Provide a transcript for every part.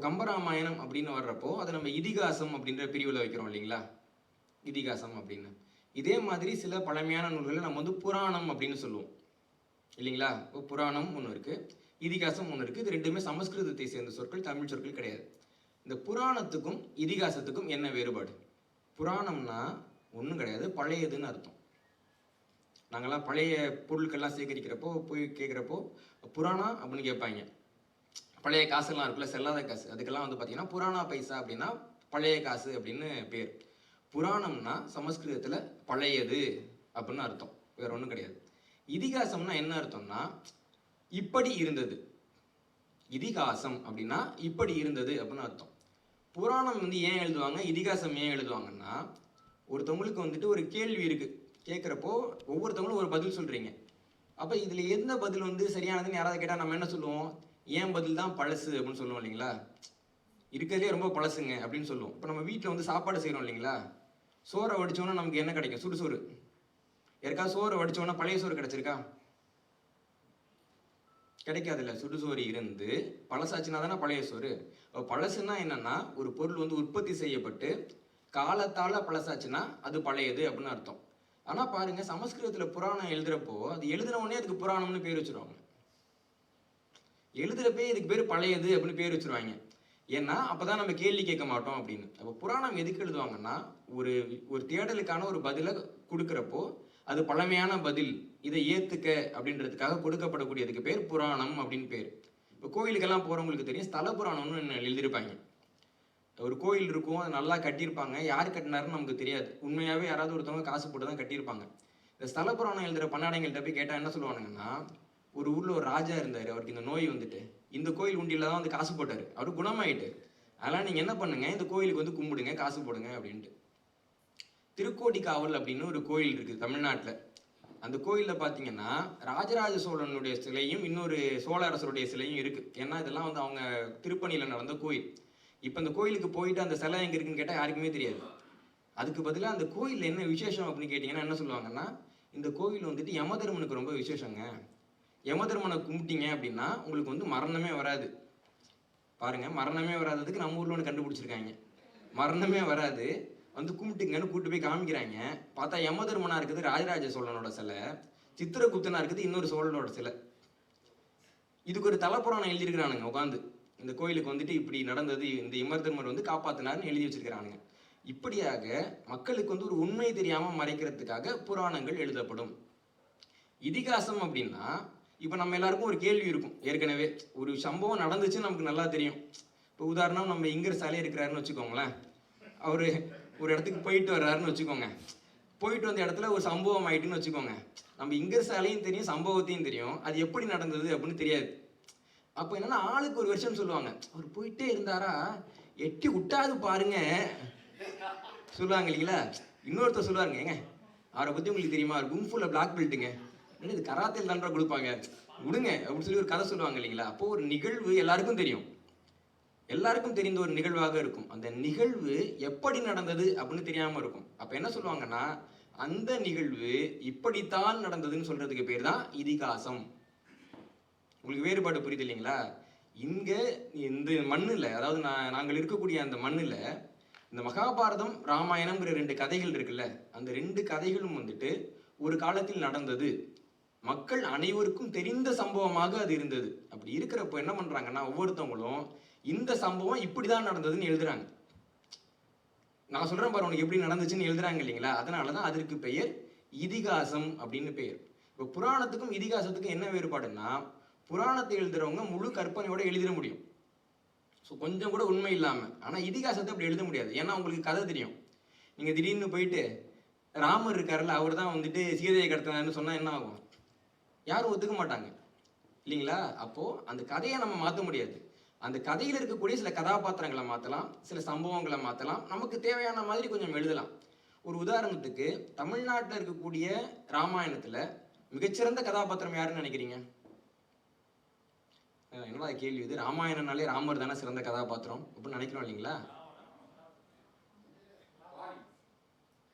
கம்பராமாயணம் அப்படின்னு வர்றப்போ அதை நம்ம இதிகாசம் அப்படின்ற பிரிவில் வைக்கிறோம் இல்லைங்களா? இதிகாசம் அப்படின்னு. இதே மாதிரி சில பழமையான நூல்களை நம்ம வந்து புராணம் அப்படின்னு சொல்லுவோம் இல்லைங்களா? இப்போ புராணம் ஒன்று இருக்கு, இதிகாசம் ஒன்று இருக்கு. இது ரெண்டுமே சமஸ்கிருதத்தை சேர்ந்த சொற்கள், தமிழ் சொற்கள் கிடையாது. இந்த புராணத்துக்கும் இதிகாசத்துக்கும் என்ன வேறுபாடு? புராணம்னா ஒன்றும் கிடையாது, பழையதுன்னு அர்த்தம். நாங்கள்லாம் பழைய பொருட்கள்லாம் சேகரிக்கிறப்போ போய் கேட்குறப்போ புராணா அப்படின்னு கேட்பாங்க. பழைய காசுலாம் இருக்குல்ல, செல்லாத காசு, அதுக்கெல்லாம் வந்து பார்த்தீங்கன்னா புராணா பைசா அப்படின்னா பழைய காசு அப்படின்னு பேர். புராணம்னா சமஸ்கிருதத்தில் பழையது அப்படின்னு அர்த்தம், வேற ஒன்றும் கிடையாது. இதிகாசம்னா என்ன அர்த்தம்னா இப்படி இருந்தது. இதிகாசம் அப்படின்னா இப்படி இருந்தது அப்படின்னு அர்த்தம். புராணம் வந்து ஏன் எழுதுவாங்க, இதிகாசம் ஏன் எழுதுவாங்கன்னா, ஒருத்தவங்களுக்கு வந்துட்டு ஒரு கேள்வி இருக்கு, கேட்குறப்போ ஒவ்வொருத்தவங்களும் ஒரு பதில் சொல்றீங்க. அப்போ இதில் எந்த பதில் வந்து சரியானதுன்னு யாராவது கேட்டால் நம்ம என்ன சொல்லுவோம்? ஏன் பதில் தான் பழசு அப்படின்னு சொல்லுவோம் இல்லைங்களா? இருக்கிறதுலே ரொம்ப பழசுங்க அப்படின்னு சொல்லுவோம். இப்போ நம்ம வீட்டில் வந்து சாப்பாடு செய்கிறோம் இல்லைங்களா? சோறை வடிச்சோன்னா நமக்கு என்ன கிடைக்கும்? சுடுசோறு. யாருக்காவது சோறை வடிச்சோன்னா பழைய சோறு கிடைச்சிருக்கா? கிடைக்காதுல்ல. சுடுசோறு இருந்து பழசாச்சுன்னா தானே பழைய சோறு. பழசுன்னா என்னன்னா, ஒரு பொருள் வந்து உற்பத்தி செய்யப்பட்டு காலத்தால் பழசாச்சுன்னா அது பழையது அப்படின்னு அர்த்தம். ஆனால் பாருங்க, சமஸ்கிருதத்தில் புராணம் எழுதுறப்போ அது எழுதின உடனே அதுக்கு புராணம்னு பேர் வச்சுருவாங்க. எழுதுறப்பே இதுக்கு பேர் பழையது அப்படின்னு பேர் வச்சுருவாங்க. ஏன்னா அப்போதான் நம்ம கேள்வி கேட்க மாட்டோம் அப்படின்னு. அப்போ புராணம் எதுக்கு எழுதுவாங்கன்னா, ஒரு ஒரு தேடலுக்கான ஒரு பதிலை கொடுக்குறப்போ அது பழமையான பதில், இதை ஏற்றுக்க அப்படின்றதுக்காக கொடுக்கப்படக்கூடியதுக்கு பேர் புராணம் அப்படின்னு பேர். இப்போ கோயிலுக்கெல்லாம் போகிறவங்களுக்கு தெரியும், ஸ்தல புராணம்னு எழுதியிருப்பாங்க. ஒரு கோயில் இருக்கும், அதை நல்லா கட்டியிருப்பாங்க. யார் கட்டினாருன்னு நமக்கு தெரியாது. உண்மையாகவே யாராவது ஒருத்தவங்க காசு போட்டு தான் கட்டியிருப்பாங்க. இந்த ஸ்தல புராணம் எழுதுகிற பண்ணாடைங்கள்ட்ட போய் கேட்டால் என்ன சொல்லுவானுங்கன்னா, ஒரு ஊரில் ஒரு ராஜா இருந்தார், அவருக்கு இந்த நோய் வந்துட்டு இந்த கோயில் உண்டியில் தான் வந்து காசு போட்டார், அவரு குணமாயிட்டு. அதனால் நீங்கள் என்ன பண்ணுங்க, இந்த கோயிலுக்கு வந்து கும்பிடுங்க, காசு போடுங்க அப்படின்ட்டு. திருக்கோட்டிக்காவல் அப்படின்னு ஒரு கோயில் இருக்குது தமிழ்நாட்டில். அந்த கோயிலில் பார்த்தீங்கன்னா ராஜராஜ சோழனுடைய சிலையும் இன்னொரு சோழ அரசருடைய சிலையும் இருக்குது. ஏன்னா இதெல்லாம் வந்து அவங்க திருப்பணியில் நடந்த கோயில். இப்போ அந்த கோயிலுக்கு போயிட்டு அந்த சிலை எங்கே இருக்குன்னு கேட்டால் யாருக்குமே தெரியாது. அதுக்கு பதிலாக அந்த கோயிலில் என்ன விசேஷம் அப்படின்னு கேட்டிங்கன்னா என்ன சொல்லுவாங்கன்னா, இந்த கோயில் வந்துட்டு யமதர்மனுக்கு ரொம்ப விசேஷங்க. யமதர்மனை கும்பிட்டீங்க அப்படின்னா உங்களுக்கு வந்து மரணமே வராது. பாருங்க, மரணமே வராததுக்கு நம்ம ஊரில் ஒன்று கண்டுபிடிச்சிருக்காங்க. மரணமே வராது, வந்து கும்பிட்டுங்கன்னு கூப்பிட்டு போய் காமிக்கிறாங்க. பார்த்தா யமதர்மனா இருக்குது ராஜராஜ சோழனோட சிலை, சித்திரகுப்தனா இருக்குது இன்னொரு சோழனோட சிலை. இதுக்கு ஒரு தலப்புராணம் எழுதியிருக்கிறானுங்க உட்காந்து. இந்த கோயிலுக்கு வந்துட்டு இப்படி நடந்தது, இந்த யமதர்மர் வந்து காப்பாத்தினாருன்னு எழுதி வச்சிருக்கிறானுங்க. இப்படியாக மக்களுக்கு வந்து ஒரு உண்மை தெரியாம மறைக்கிறதுக்காக புராணங்கள் எழுதப்படும். இதிகாசம் அப்படின்னா, இப்போ நம்ம எல்லாருக்கும் ஒரு கேள்வி இருக்கும். ஏற்கனவே ஒரு சம்பவம் நடந்துச்சுன்னு நமக்கு நல்லா தெரியும். இப்போ உதாரணம், நம்ம இங்கர் சாலை இருக்கிறாருன்னு வச்சுக்கோங்களேன். அவரு ஒரு இடத்துக்கு போயிட்டு வர்றாருன்னு வச்சுக்கோங்க. போயிட்டு வந்த இடத்துல ஒரு சம்பவம் ஆயிட்டுன்னு வச்சுக்கோங்க. நம்ம இங்கர் சாலையும் தெரியும், சம்பவத்தையும் தெரியும், அது எப்படி நடந்தது அப்படின்னு தெரியாது. அப்போ என்னன்னா, ஆளுக்கு ஒரு வருஷம் சொல்லுவாங்க. அவர் போயிட்டே இருந்தாரா, எட்டி விட்டாது பாருங்க சொல்லுவாங்க இல்லைங்களா? இன்னொருத்தர் சொல்லுவாங்க, ஏங்க அவரை பற்றி உங்களுக்கு தெரியுமா, அவர் குங்ஃபுல பிளாக் பெல்ட்டுங்க, இது கராத்தேல் தாண்டா கொடுப்பாங்க, விடுங்க அப்படின்னு சொல்லி ஒரு கதை சொல்லுவாங்க இல்லைங்களா? அப்போ ஒரு நிகழ்வு எல்லாருக்கும் தெரியும், எல்லாருக்கும் தெரிந்த ஒரு நிகழ்வாக இருக்கும். அந்த நிகழ்வு எப்படி நடந்தது அப்படின்னு தெரியாம இருக்கும். அப்ப என்ன சொல்லுவாங்கன்னா, அந்த நிகழ்வு இப்படித்தான் நடந்ததுன்னு சொல்றதுக்கு பேர் தான் இதிகாசம். உங்களுக்கு வேறுபாடு புரியுது இல்லைங்களா? இங்க இந்த மண்ணுல, அதாவது நாங்கள் இருக்கக்கூடிய அந்த மண்ணுல இந்த மகாபாரதம் ராமாயணம்ங்கிற 2 கதைகள் இருக்குல்ல, அந்த 2 கதைகளும் வந்துட்டு ஒரு காலத்தில் நடந்தது, மக்கள் அனைவருக்கும் தெரிந்த சம்பவமாக அது இருந்தது. அப்படி இருக்கிறப்போ என்ன பண்றாங்கன்னா, ஒவ்வொருத்தவங்களும் இந்த சம்பவம் இப்படிதான் நடந்ததுன்னு எழுதுறாங்க. நான் சொல்றேன் பாரு உனக்கு எப்படி நடந்துச்சுன்னு எழுதுறாங்க இல்லைங்களா? அதனாலதான் அதற்கு பெயர் இதிகாசம் அப்படின்னு பெயர். இப்போ புராணத்துக்கும் இதிகாசத்துக்கும் என்ன வேறுபாடுன்னா, புராணத்தை எழுதுறவங்க முழு கற்பனையோட எழுதிட முடியும், ஸோ கொஞ்சம் கூட உண்மை இல்லாமல். ஆனால் இதிகாசத்தை அப்படி எழுத முடியாது. ஏன்னா உங்களுக்கு கதை தெரியும். நீங்கள் திடீர்னு போயிட்டு ராமர் இருக்காருல்ல, அவர் தான் வந்துட்டு சீதையை கடத்தினார்னு சொன்னால் என்ன ஆகும்? யாரும் ஒத்துக்க மாட்டாங்க இல்லைங்களா? அப்போது அந்த கதையை நம்ம மாற்ற முடியாது. அந்த கதையில் இருக்கக்கூடிய சில கதாபாத்திரங்களை மாற்றலாம், சில சம்பவங்களை மாற்றலாம், நமக்கு தேவையான மாதிரி கொஞ்சம் எழுதலாம். ஒரு உதாரணத்துக்கு, தமிழ்நாட்டில் இருக்கக்கூடிய ராமாயணத்தில் மிகச்சிறந்த கதாபாத்திரம் யாருன்னு நினைக்கிறீங்க? என்னடா கேள்வி இது, ராமாயணம்னாலே ராமர் தானே சிறந்த கதாபாத்திரம் அப்படின்னு நினைக்கிறோம் இல்லைங்களா?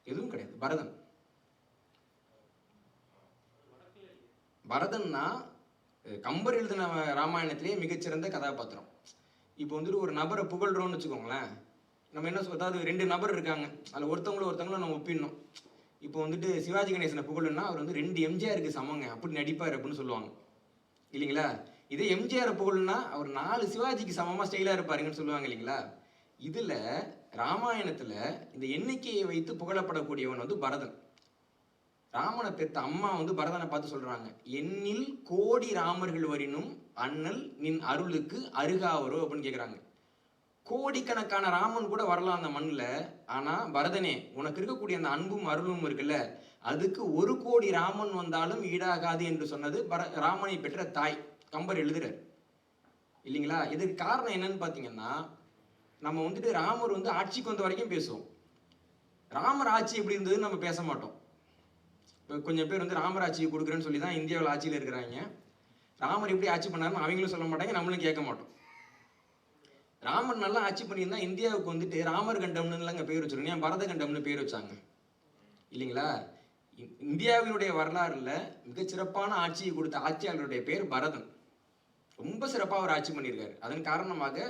எதுவும் கிடையாது. பரதன். பரதன்னா கம்பர் எழுதின ராமாயணத்திலேயே மிகச்சிறந்த கதாபாத்திரம். இப்போ வந்துட்டு ஒரு நபரை புகழ்றோம்னு வச்சுக்கோங்களேன், நம்ம என்ன அதாவது 2 நபர் இருக்காங்க, அதில் ஒருத்தவங்களும் நம்ம ஒப்பிடணும். இப்போ வந்துட்டு சிவாஜி கணேசனை புகழுன்னா அவர் வந்து 2 எம்ஜிஆருக்கு சமங்க அப்படி நடிப்பார் அப்படின்னு சொல்லுவாங்க இல்லைங்களா. இதே எம்ஜிஆர் புகழ்னா அவர் 4 சிவாஜிக்கு சமமாக ஸ்டைலாக இருப்பாருங்கன்னு சொல்லுவாங்க இல்லைங்களா. இதில் ராமாயணத்தில் இந்த எண்ணிக்கையை வைத்து புகழப்படக்கூடியவன் வந்து பரதன். ராமனை பெற்ற அம்மா வந்து பரதனை பார்த்து சொல்றாங்க, எண்ணில் கோடி ராமர்கள் வரினும் அண்ணல் நின் அருளுக்கு அருகாவரோ அப்படின்னு கேட்குறாங்க. கோடிக்கணக்கான ராமன் கூட வரலாம் அந்த மண்ணில், ஆனா பரதனே உனக்கு இருக்கக்கூடிய அந்த அன்பும் அருளும் இருக்குல்ல, அதுக்கு 1 கோடி ராமன் வந்தாலும் ஈடாகாது என்று சொன்னது ராமனை பெற்ற தாய். கம்பர் எழுதுறார் இல்லைங்களா. இதுக்கு காரணம் என்னன்னு பார்த்தீங்கன்னா, நம்ம வந்துட்டு ராமர் வந்து ஆட்சிக்கு வந்த வரைக்கும் பேசுவோம், ராமர் ஆட்சி எப்படி இருந்ததுன்னு நம்ம பேச மாட்டோம். இப்போ கொஞ்சம் பேர் வந்து ராமர் ஆட்சியை கொடுக்குறேன்னு சொல்லி தான் இந்தியாவில் ஆட்சியில் இருக்கிறாங்க. ராமர் எப்படி ஆட்சி பண்ணாருன்னு அவங்களும் சொல்ல மாட்டாங்க, நம்மளும் கேட்க மாட்டோம். ராமர் நல்லா ஆட்சி பண்ணியிருந்தா இந்தியாவுக்கு வந்துட்டு ராமர் கண்டம்னுங்க பேர் வச்சிருக்கோம், ஏன் பரத கண்டம்னு பேர் வச்சாங்க இல்லைங்களா. இந்தியாவினுடைய வரலாறுல மிகச்சிறப்பான ஆட்சியை கொடுத்த ஆட்சியாளருடைய பேர் பரதன். ரொம்ப சிறப்பாக அவர் ஆட்சி பண்ணியிருக்காரு. அதன் காரணமாக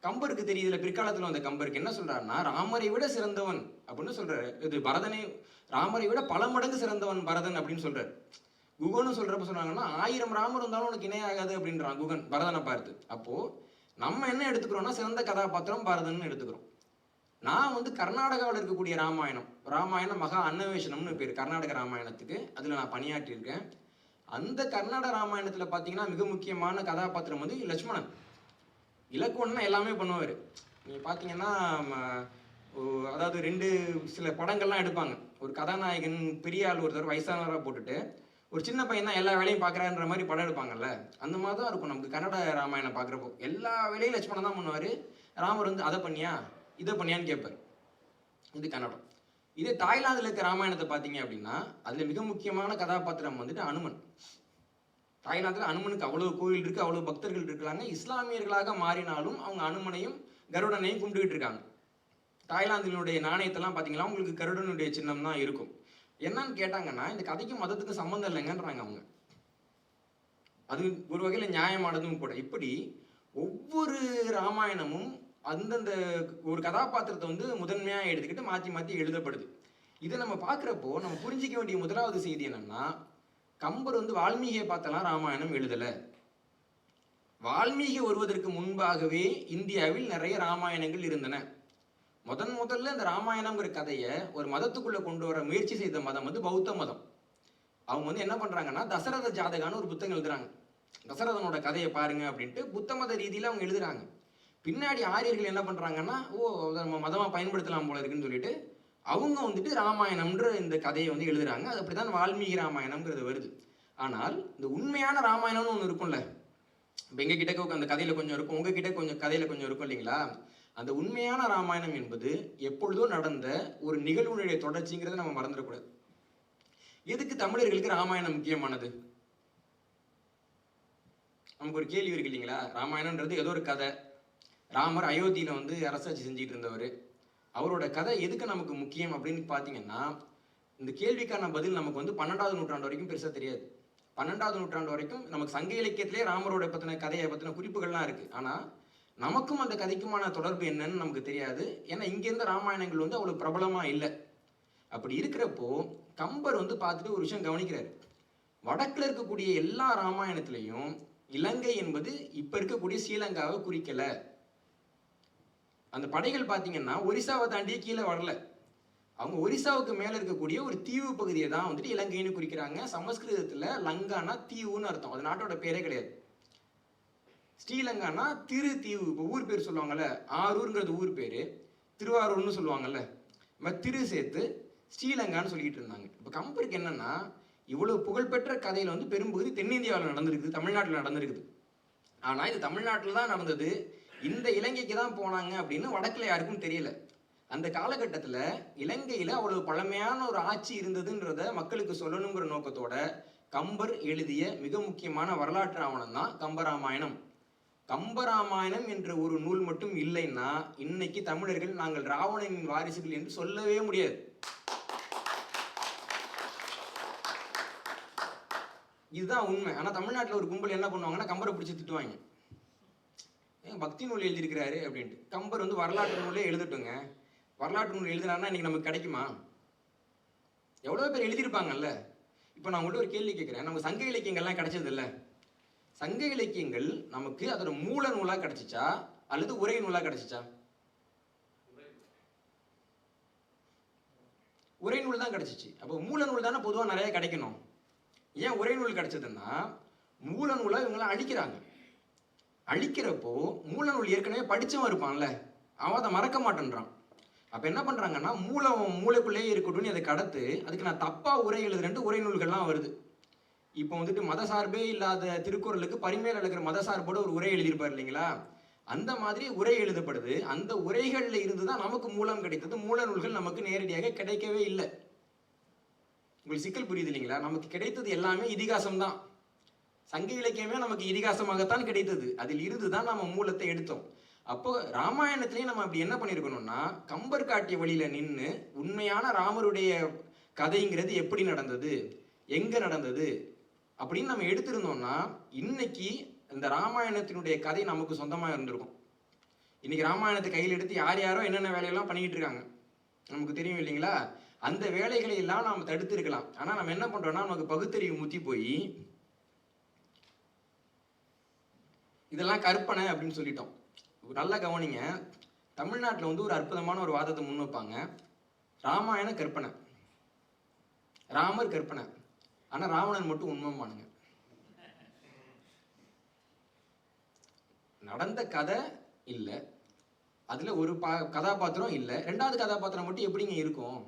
கம்பருக்கு தெரியுதுல, பிற்காலத்தில் வந்த கம்பருக்கு என்ன சொல்றாருன்னா, ராமரை விட சிறந்தவன் அப்படின்னு சொல்றாரு. இது பரதனை ராமரை விட பல மடங்கு சிறந்தவன் பரதன் அப்படின்னு சொல்றாரு. குகன் சொல்றப்ப சொன்னாங்கன்னா 1000 ராமர் இருந்தாலும் உனக்கு இணையாகாது அப்படின்றான் குகன் பரதனை பார்த்து. அப்போ நம்ம என்ன எடுத்துக்கிறோம்னா, சிறந்த கதாபாத்திரம் பரதன் எடுத்துக்கிறோம். நான் வந்து கர்நாடகாவில் இருக்கக்கூடிய ராமாயணம் மகா அன்னவேஷனம்னு பேர் கர்நாடக ராமாயணத்துக்கு, அதில் நான் பணியாற்றியிருக்கேன். அந்த கர்நாடக ராமாயணத்தில் பார்த்தீங்கன்னா மிக முக்கியமான கதாபாத்திரம் வந்து லட்சுமணன். இலக்குவன்னா எல்லாமே பண்ணுவார். நீங்கள் பார்த்தீங்கன்னா அதாவது 2 சில படங்கள்லாம் எடுப்பாங்க, ஒரு கதாநாயகன் பெரிய ஆள் ஒருத்தர் வயசானவராக போட்டுட்டு ஒரு சின்ன பையன் தான் எல்லா வேலையும் பார்க்குறான்ற மாதிரி படம் எடுப்பாங்கல்ல, அந்த மாதிரி தான் இருக்கும் நமக்கு கன்னட ராமாயணம் பார்க்குறப்போ. எல்லா வேலையும் லட்சுமணன் தான் பண்ணுவார். ராமர் வந்து அதை பண்ணியா இதை பண்ணியான்னு கேட்பார். இது கன்னடம். இதே தாய்லாந்தில் இருக்க ராமாயணத்தை பார்த்தீங்க அப்படின்னா அதில் மிக முக்கியமான கதாபாத்திரம் வந்துட்டு அனுமன். தாய்லாந்தில் அனுமனுக்கு அவ்வளோ கோயில் இருக்குது, அவ்வளோ பக்தர்கள் இருக்கிறாங்க. இஸ்லாமியர்களாக மாறினாலும் அவங்க அனுமனையும் கருடனையும் கும்பிட்டுக்கிட்டு இருக்காங்க. தாய்லாந்தினுடைய நாணயத்தெல்லாம் பார்த்தீங்கன்னா உங்களுக்கு கருடனுடைய சின்னம் தான் இருக்கும். என்னன்னு கேட்டாங்கன்னா, இந்த கதைக்கும் மதத்துக்கும் சம்மந்தம் இல்லைங்கன்றாங்க அவங்க. அது ஒரு வகையில் நியாயமானதும் கூட. இப்படி ஒவ்வொரு ராமாயணமும் அந்தந்த ஒரு கதாபாத்திரத்தை வந்து முதன்மையாக எடுத்துக்கிட்டு மாற்றி மாற்றி எழுதப்படுது. இதை நம்ம பார்க்குறப்போ நம்ம புரிஞ்சிக்க வேண்டிய முதலாவது செய்தி என்னன்னா, கம்பர் வந்து வால்மீகியை பார்த்தலாம் ராமாயணம் எழுதலை. வால்மீகி வருவதற்கு முன்பாகவே இந்தியாவில் நிறைய ராமாயணங்கள் இருந்தன. முதல்ல இந்த ராமாயணம்ங்கிற கதையை ஒரு மதத்துக்குள்ள கொண்டு வர முயற்சி செய்த மதம் வந்து பௌத்த மதம். அவங்க வந்து என்ன பண்றாங்கன்னா, தசரத ஜாதகான்னு ஒரு புத்தகம் எழுதுறாங்க. தசரதனோட கதையை பாருங்க அப்படின்ட்டு புத்த மத ரீதியில அவங்க எழுதுறாங்க. பின்னாடி ஆரியர்கள் என்ன பண்றாங்கன்னா, நம்ம மதமா பயன்படுத்தலாம் போல இருக்குன்னு சொல்லிட்டு அவங்க வந்துட்டு ராமாயணம்ன்ற இந்த கதையை வந்து எழுதுறாங்க. அது அப்படிதான் வால்மீகி ராமாயணம்ங்கிறது வருது. ஆனால் இந்த உண்மையான ராமாயணம்னு ஒன்று இருக்கும்ல, இப்போ எங்க கிட்ட அந்த கதையில கொஞ்சம் இருக்கும், உங்ககிட்ட கொஞ்சம் கதையில கொஞ்சம் இருக்கும் இல்லைங்களா. அந்த உண்மையான ராமாயணம் என்பது எப்பொழுதோ நடந்த ஒரு நிகழ்வுடைய தொடர்ச்சிங்கிறத நம்ம மறந்துடக்கூடாது. எதுக்கு தமிழர்களுக்கு ராமாயணம் முக்கியமானது? நமக்கு ஒரு கேள்வி இருக்கு இல்லைங்களா. ராமாயணம்ன்றது ஏதோ ஒரு கதை. ராமர் அயோத்தியில வந்து அரசாட்சி செஞ்சுட்டு இருந்தவர். அவரோட கதை எதுக்கு நமக்கு முக்கியம் அப்படின்னு பார்த்தீங்கன்னா, இந்த கேள்விக்கான பதில் நமக்கு வந்து 12வது நூற்றாண்டு வரைக்கும் பெருசாக தெரியாது. 12வது நூற்றாண்டு வரைக்கும் நமக்கு சங்க இலக்கியத்திலே ராமரோட பற்றின கதையை பற்றின குறிப்புகள்லாம் இருக்குது. ஆனால் நமக்கும் அந்த கதைக்குமான தொடர்பு என்னன்னு நமக்கு தெரியாது. ஏன்னா இங்கேருந்து ராமாயணங்கள் வந்து அவ்வளோ பிரபலமாக இல்லை. அப்படி இருக்கிறப்போ கம்பர் வந்து பார்த்துட்டு ஒரு விஷயம் கவனிக்கிறார். வடக்கில் இருக்கக்கூடிய எல்லா ராமாயணத்திலையும் இலங்கை என்பது இப்போ இருக்கக்கூடிய ஸ்ரீலங்காவை குறிக்கலை. அந்த படைகள் பார்த்தீங்கன்னா ஒரிசாவை தாண்டியே கீழே வரல. அவங்க ஒரிசாவுக்கு மேலே இருக்கக்கூடிய ஒரு தீவு பகுதியை தான் வந்துட்டு இலங்கைன்னு குறிக்கிறாங்க. சமஸ்கிருதத்தில் லங்கானா தீவுன்னு அர்த்தம். அது நாட்டோட பேரே கிடையாது. ஸ்ரீலங்கானா திரு தீவு. இப்போ ஊர் பேர் சொல்லுவாங்கல்ல, ஆரூர்ங்கிறது ஊர் பேர், திருவாரூர்னு சொல்லுவாங்கல்ல, திரு சேர்த்து ஸ்ரீலங்கான்னு சொல்லிட்டு இருந்தாங்க. இப்போ கம்பருக்கு என்னன்னா, இவ்வளவு புகழ்பெற்ற கதையில் வந்து பெரும்பகுதி தென்னிந்தியாவில் நடந்திருக்குது, தமிழ்நாட்டில் நடந்திருக்குது. ஆனால் இது தமிழ்நாட்டில் தான் நடந்தது, இந்த இலங்கைக்கு தான் போனாங்க அப்படின்னு வடக்கில் யாருக்கும் தெரியல. அந்த காலகட்டத்தில் இலங்கையில் அவ்வளவு பழமையான ஒரு ஆட்சி இருந்ததுன்றத மக்களுக்கு சொல்லணுங்கிற நோக்கத்தோட கம்பர் எழுதிய மிக முக்கியமான வரலாற்று ஆவணம் தான் கம்பராமாயணம். கம்பராமாயணம் என்ற ஒரு நூல் மட்டும் இல்லைன்னா இன்னைக்கு தமிழர்கள் நாங்கள் ராவணனின் வாரிசுகள் என்று சொல்லவே முடியாது. இதுதான் உண்மை. ஆனா தமிழ்நாட்டில் ஒரு கும்பல் என்ன பண்ணுவாங்கன்னா, கம்பரை பிடிச்சி திட்டுவாங்க. பக்தி நூல் எழுதியிருக்கிறாரு அப்படின்ட்டு. கம்பர் வந்து வரலாற்று நூலே எழுதட்டுங்க. வரலாற்று நூல் எழுதுனாருன்னா இன்னைக்கு நமக்கு கிடைக்குமா? எவ்வளோ பேர் எழுதியிருப்பாங்கல்ல. இப்போ நான் உங்கள்ட்ட ஒரு கேள்வி கேட்குறேன். நமக்கு சங்க இலக்கியங்கள்லாம் கிடைச்சது இல்லை. சங்க இலக்கியங்கள் நமக்கு அதோட மூல நூலாக கிடைச்சிச்சா அல்லது உரை நூலாக கிடைச்சிச்சா? உரை நூல் தான் கிடைச்சிச்சு. அப்போ மூல நூல் தானே பொதுவாக நிறைய கிடைக்கணும். ஏன் உரை நூல் கிடைச்சதுன்னா, மூல நூலை இவங்களாம் அழிக்கிறாங்க. அழிக்கிறப்போ மூல நூல் ஏற்கனவே படிச்சவன் இருப்பான்ல, அவன் அதை மறக்க மாட்டேன்றான். அப்போ என்ன பண்ணுறாங்கன்னா, மூளைக்குள்ளேயே இருக்கட்டும்னு அதை கடத்து, அதுக்கு நான் தப்பாக உரை எழுதுறேன்ட்டு உரை நூல்கள்லாம் வருது. இப்போ வந்துட்டு மத சார்பே இல்லாத திருக்குறளுக்கு பரிமேல் அழகர் மத சார்போட ஒரு உரை எழுதியிருப்பார் இல்லைங்களா? அந்த மாதிரி உரை எழுதப்படுது. அந்த உரைகளில் இருந்து தான் நமக்கு மூலம் கிடைத்தது. மூல நூல்கள் நமக்கு நேரடியாக கிடைக்கவே இல்லை. உங்களுக்கு சிக்கல் புரியுது இல்லைங்களா? நமக்கு கிடைத்தது எல்லாமே இதிகாசம் தான். சங்க இலக்கியமே நமக்கு இதிகாசமாகத்தான் கிடைத்தது. அதில் இருந்து தான் நம்ம மூலத்தை எடுத்தோம். அப்போ ராமாயணத்திலேயே நம்ம அப்படி என்ன பண்ணியிருக்கணும்னா, கம்பர் காட்டிய வழியில நின்று உண்மையான ராமருடைய கதைங்கிறது எப்படி நடந்தது, எங்க நடந்தது அப்படின்னு நம்ம எடுத்திருந்தோம்னா, இன்னைக்கு இந்த ராமாயணத்தினுடைய கதை நமக்கு சொந்தமா இருந்திருக்கும். இன்னைக்கு ராமாயணத்தை கையில் எடுத்து யார் யாரோ என்னென்ன வேலையெல்லாம் பண்ணிட்டு இருக்காங்க நமக்கு தெரியும் இல்லைங்களா? அந்த வேலைகளை எல்லாம் நாம் தடுத்து இருக்கலாம். ஆனா நம்ம என்ன பண்றோம்னா, நமக்கு பகுத்தறிவு முத்தி போய் இதெல்லாம் கற்பனை அப்படின்னு சொல்லிட்டோம். நல்லா கவனிங்க. தமிழ்நாட்டில் வந்து ஒரு அற்புதமான ஒரு வாதத்தை முன் வைப்பாங்க. ராமாயண கற்பனை, ராமர் கற்பனை, ஆனா ராவணன் மட்டும் உண்மைமானுங்க. நடந்த கதை இல்ல, அதுல ஒரு கதாபாத்திரம் இல்ல, ரெண்டாவது கதாபாத்திரம் மட்டும் எப்படிங்க இருக்கும்?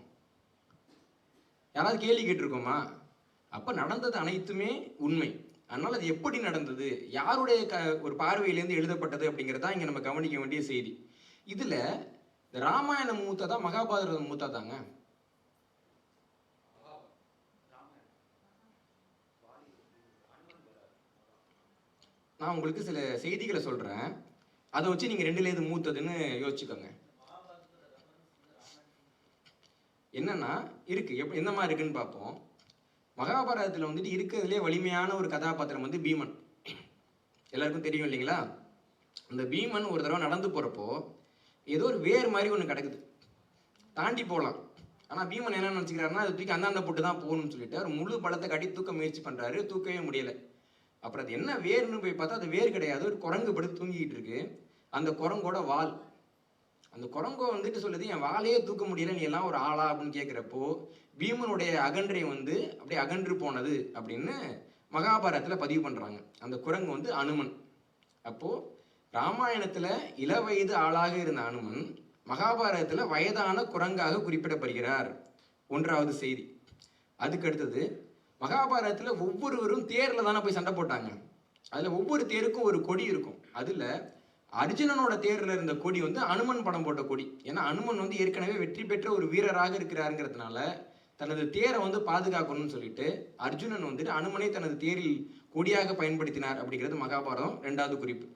யாராவது கேள்வி கேட்டிருக்கோமா? அப்ப நடந்தது அனைத்துமே உண்மை. அதனால அது எப்படி நடந்தது, யாருடைய ஒரு பார்வையிலேருந்து எழுதப்பட்டது அப்படிங்கிறதா இங்க நம்ம கவனிக்க வேண்டிய செய்தி. இதுல ராமாயண மூத்ததா மகாபாரதம் மூத்ததாங்க? நான் உங்களுக்கு சில செய்திகளை சொல்றேன், அதை வச்சு நீங்க ரெண்டுல எது மூத்ததுன்னு யோசிச்சுக்கோங்க. என்னன்னா இருக்கு, எந்த மாதிரி இருக்குன்னு பார்ப்போம். மகாபாரதத்தில் வந்துட்டு இருக்கிறதுலே வலிமையான ஒரு கதாபாத்திரம் வந்து பீமன். எல்லாருக்கும் தெரியும் இல்லைங்களா? அந்த பீமன் ஒரு தடவை நடந்து போறப்போ ஏதோ ஒரு வேர் மாதிரி ஒன்று கிடக்குது, தாண்டி போகலாம். ஆனால் பீமன் என்ன நினச்சிக்கிறாருன்னா, அது தூக்கி அந்தாண்ட போட்டு தான் போகணும்னு சொல்லிட்டு அவர் முழு பலத்தை கட்டி தூக்க முயற்சி பண்ணுறாரு. தூக்கவே முடியலை. அப்புறம் அது என்ன வேர்னு போய் பார்த்தா அது வேர் கிடையாது, ஒரு குரங்கு படுத்து தூங்கிக்கிட்டு இருக்கு. அந்த குரங்கோட வால். அந்த குரங்கோ வந்துட்டு சொல்லுது, என் வாலையே தூக்க முடியல, நீ எல்லாம் ஒரு ஆளா அப்படின்னு கேட்குறப்போ பீமனுடைய அகன்றை வந்து அப்படியே அகன்று போனது அப்படின்னு மகாபாரதத்தில் பதிவு பண்ணுறாங்க. அந்த குரங்கு வந்து அனுமன். அப்போ ராமாயணத்தில் இளவயது ஆளாக இருந்த அனுமன் மகாபாரதத்தில் வயதான குரங்காக குறிப்பிடப்படுகிறார். ஒன்றாவது செய்தி. அதுக்கு அடுத்தது, மகாபாரதத்தில் ஒவ்வொருவரும் தேரில் தானே போய் சண்டை போட்டாங்க. அதில் ஒவ்வொரு தேருக்கும் ஒரு கொடி இருக்கும். அதில் அர்ஜுனனோட தேரில் இருந்த கொடி வந்து அனுமன் படம் போட்ட கொடி. ஏன்னா அனுமன் வந்து ஏற்கனவே வெற்றி பெற்ற ஒரு வீரராக இருக்கிறாருங்கிறதுனால தனது தேரை வந்து பாதுகாக்கணும்னு சொல்லிட்டு அர்ஜுனன் வந்துட்டு அனுமனை தனது தேரில் கொடியாக பயன்படுத்தினார் அப்படிங்கிறது மகாபாரதம் 2வது குறிப்பு.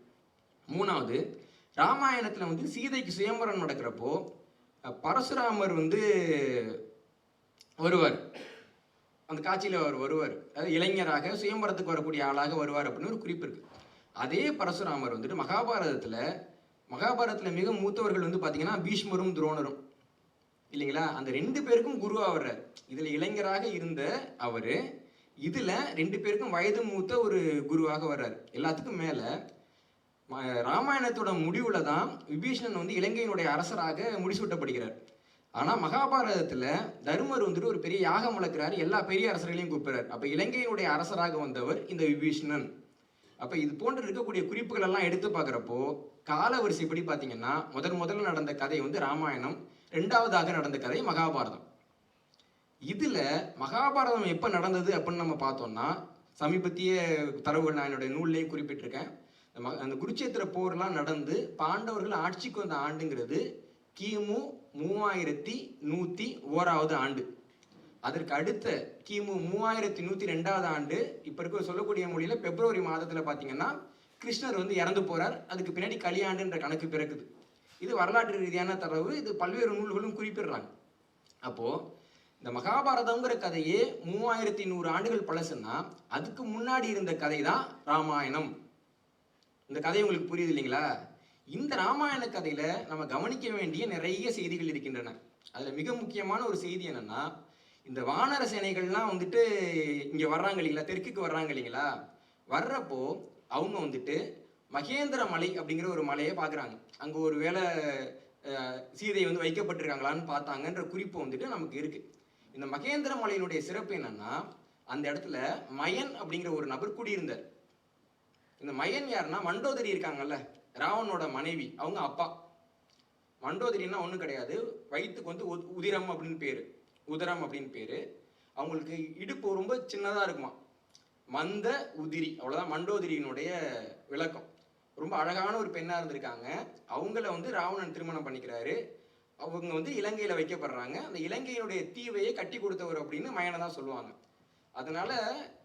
3வது, ராமாயணத்தில் வந்து சீதைக்கு சுயம்பரம் நடக்கிறப்போ பரசுராமர் வந்து வருவார். அந்த காட்சியில் அவர் வருவார், அதாவது இளைஞராக சுயம்பரத்துக்கு வரக்கூடிய ஆளாக வருவார் அப்படின்னு ஒரு குறிப்பு இருக்கு. அதே பரசுராமர் வந்துட்டு மகாபாரதத்தில் மிக மூத்தவர்கள் வந்து பார்த்தீங்கன்னா பீஷ்மரும் துரோணரும் இல்லைங்களா? அந்த 2 பேருக்கும் குருவா வர்றார். இதுல இளைஞராக இருந்த அவரு இதுல 2 பேருக்கும் வயது மூத்த ஒரு குருவாக வர்றாரு. எல்லாத்துக்கும் மேல ராமாயணத்தோட முடிவுல தான் விபீஷணன் வந்து இலங்கையினுடைய அரசராக முடிசூட்டப்படுகிறார். ஆனா மகாபாரதத்துல தர்மர் வந்துட்டு ஒரு பெரிய யாகம் வளர்க்கிறாரு, எல்லா பெரிய அரசர்களையும் கூப்பிடுறாரு. அப்ப இலங்கையினுடைய அரசராக வந்தவர் இந்த விபீஷணன். அப்ப இது போன்று இருக்கக்கூடிய குறிப்புகள் எல்லாம் எடுத்து பார்க்குறப்போ கால வரிசைப்படி பார்த்தீங்கன்னா முதல்ல நடந்த கதை வந்து ராமாயணம், 2வதாக நடந்த கதை மகாபாரதம். இதுல மகாபாரதம் எப்ப நடந்தது அப்படின்னு நம்ம பார்த்தோம்னா, சமீபத்திய தரவுகள் நான் என்னுடைய நூல்லையும் குறிப்பிட்டிருக்கேன். அந்த குருச்சேத்திர போர்லாம் நடந்து பாண்டவர்கள் ஆட்சிக்கு வந்த ஆண்டுங்கிறது கிமு 3101வது ஆண்டு. அதற்கு அடுத்த கிமு 3102வது ஆண்டு, இப்ப இருக்க சொல்லக்கூடிய மொழியில பிப்ரவரி மாதத்துல பாத்தீங்கன்னா கிருஷ்ணர் வந்து இறந்து போறார். அதுக்கு பின்னாடி கலியாண்டுன்ற கணக்கு பிறக்குது. இது வரலாற்று ரீதியான தரவு, இது பல்வேறு நூல்களும் குறிப்பிடுறாங்க. அப்போ இந்த மகாபாரதம்ங்கிற கதையே 3100 ஆண்டுகள் பழசுன்னா அதுக்கு முன்னாடி இருந்த கதை தான் ராமாயணம். இந்த கதை உங்களுக்கு புரியுது இல்லைங்களா? இந்த ராமாயண கதையில நம்ம கவனிக்க வேண்டிய நிறைய செய்திகள் இருக்கின்றன. அதுல மிக முக்கியமான ஒரு செய்தி என்னன்னா, இந்த வானர சேனைகள்லாம் வந்துட்டு இங்க வர்றாங்க இல்லைங்களா, தெற்குக்கு வர்றாங்க இல்லைங்களா, வர்றப்போ அவங்க வந்துட்டு மகேந்திர மலை அப்படிங்கிற ஒரு மலையை பார்க்குறாங்க. அங்கே ஒரு வேளை சீதை வந்து வைக்கப்பட்டிருக்காங்களான்னு பார்த்தாங்கன்ற குறிப்பு வந்துட்டு நமக்கு இருக்கு. இந்த மகேந்திர மலையினுடைய சிறப்பு என்னன்னா, அந்த இடத்துல மயன் அப்படிங்கிற ஒரு நபர் குடியிருந்தார். இந்த மயன் யாருன்னா, மண்டோதரி இருக்காங்கல்ல, ராவனோட மனைவி, அவங்க அப்பா. மண்டோதரின்னா ஒன்றும் கிடையாது, வயிற்றுக்கு வந்து உதிரம் அப்படின்னு பேரு, உதரம் அப்படின்னு பேரு. அவங்களுக்கு இடுப்பு ரொம்ப சின்னதாக இருக்குமா, மந்த உதிரி, அவ்வளோதான் மண்டோதரியினுடைய விளக்கம். ரொம்ப அழகான ஒரு பெண்ணா இருந்திருக்காங்க. அவங்கள வந்து ராவணன் திருமணம் பண்ணிக்கிறாரு. அவங்க வந்து இலங்கையில வைக்கப்படுறாங்க. அந்த இலங்கையினுடைய தீவையை கட்டி கொடுத்தவர் அப்படின்னு மயனை தான் சொல்லுவாங்க. அதனால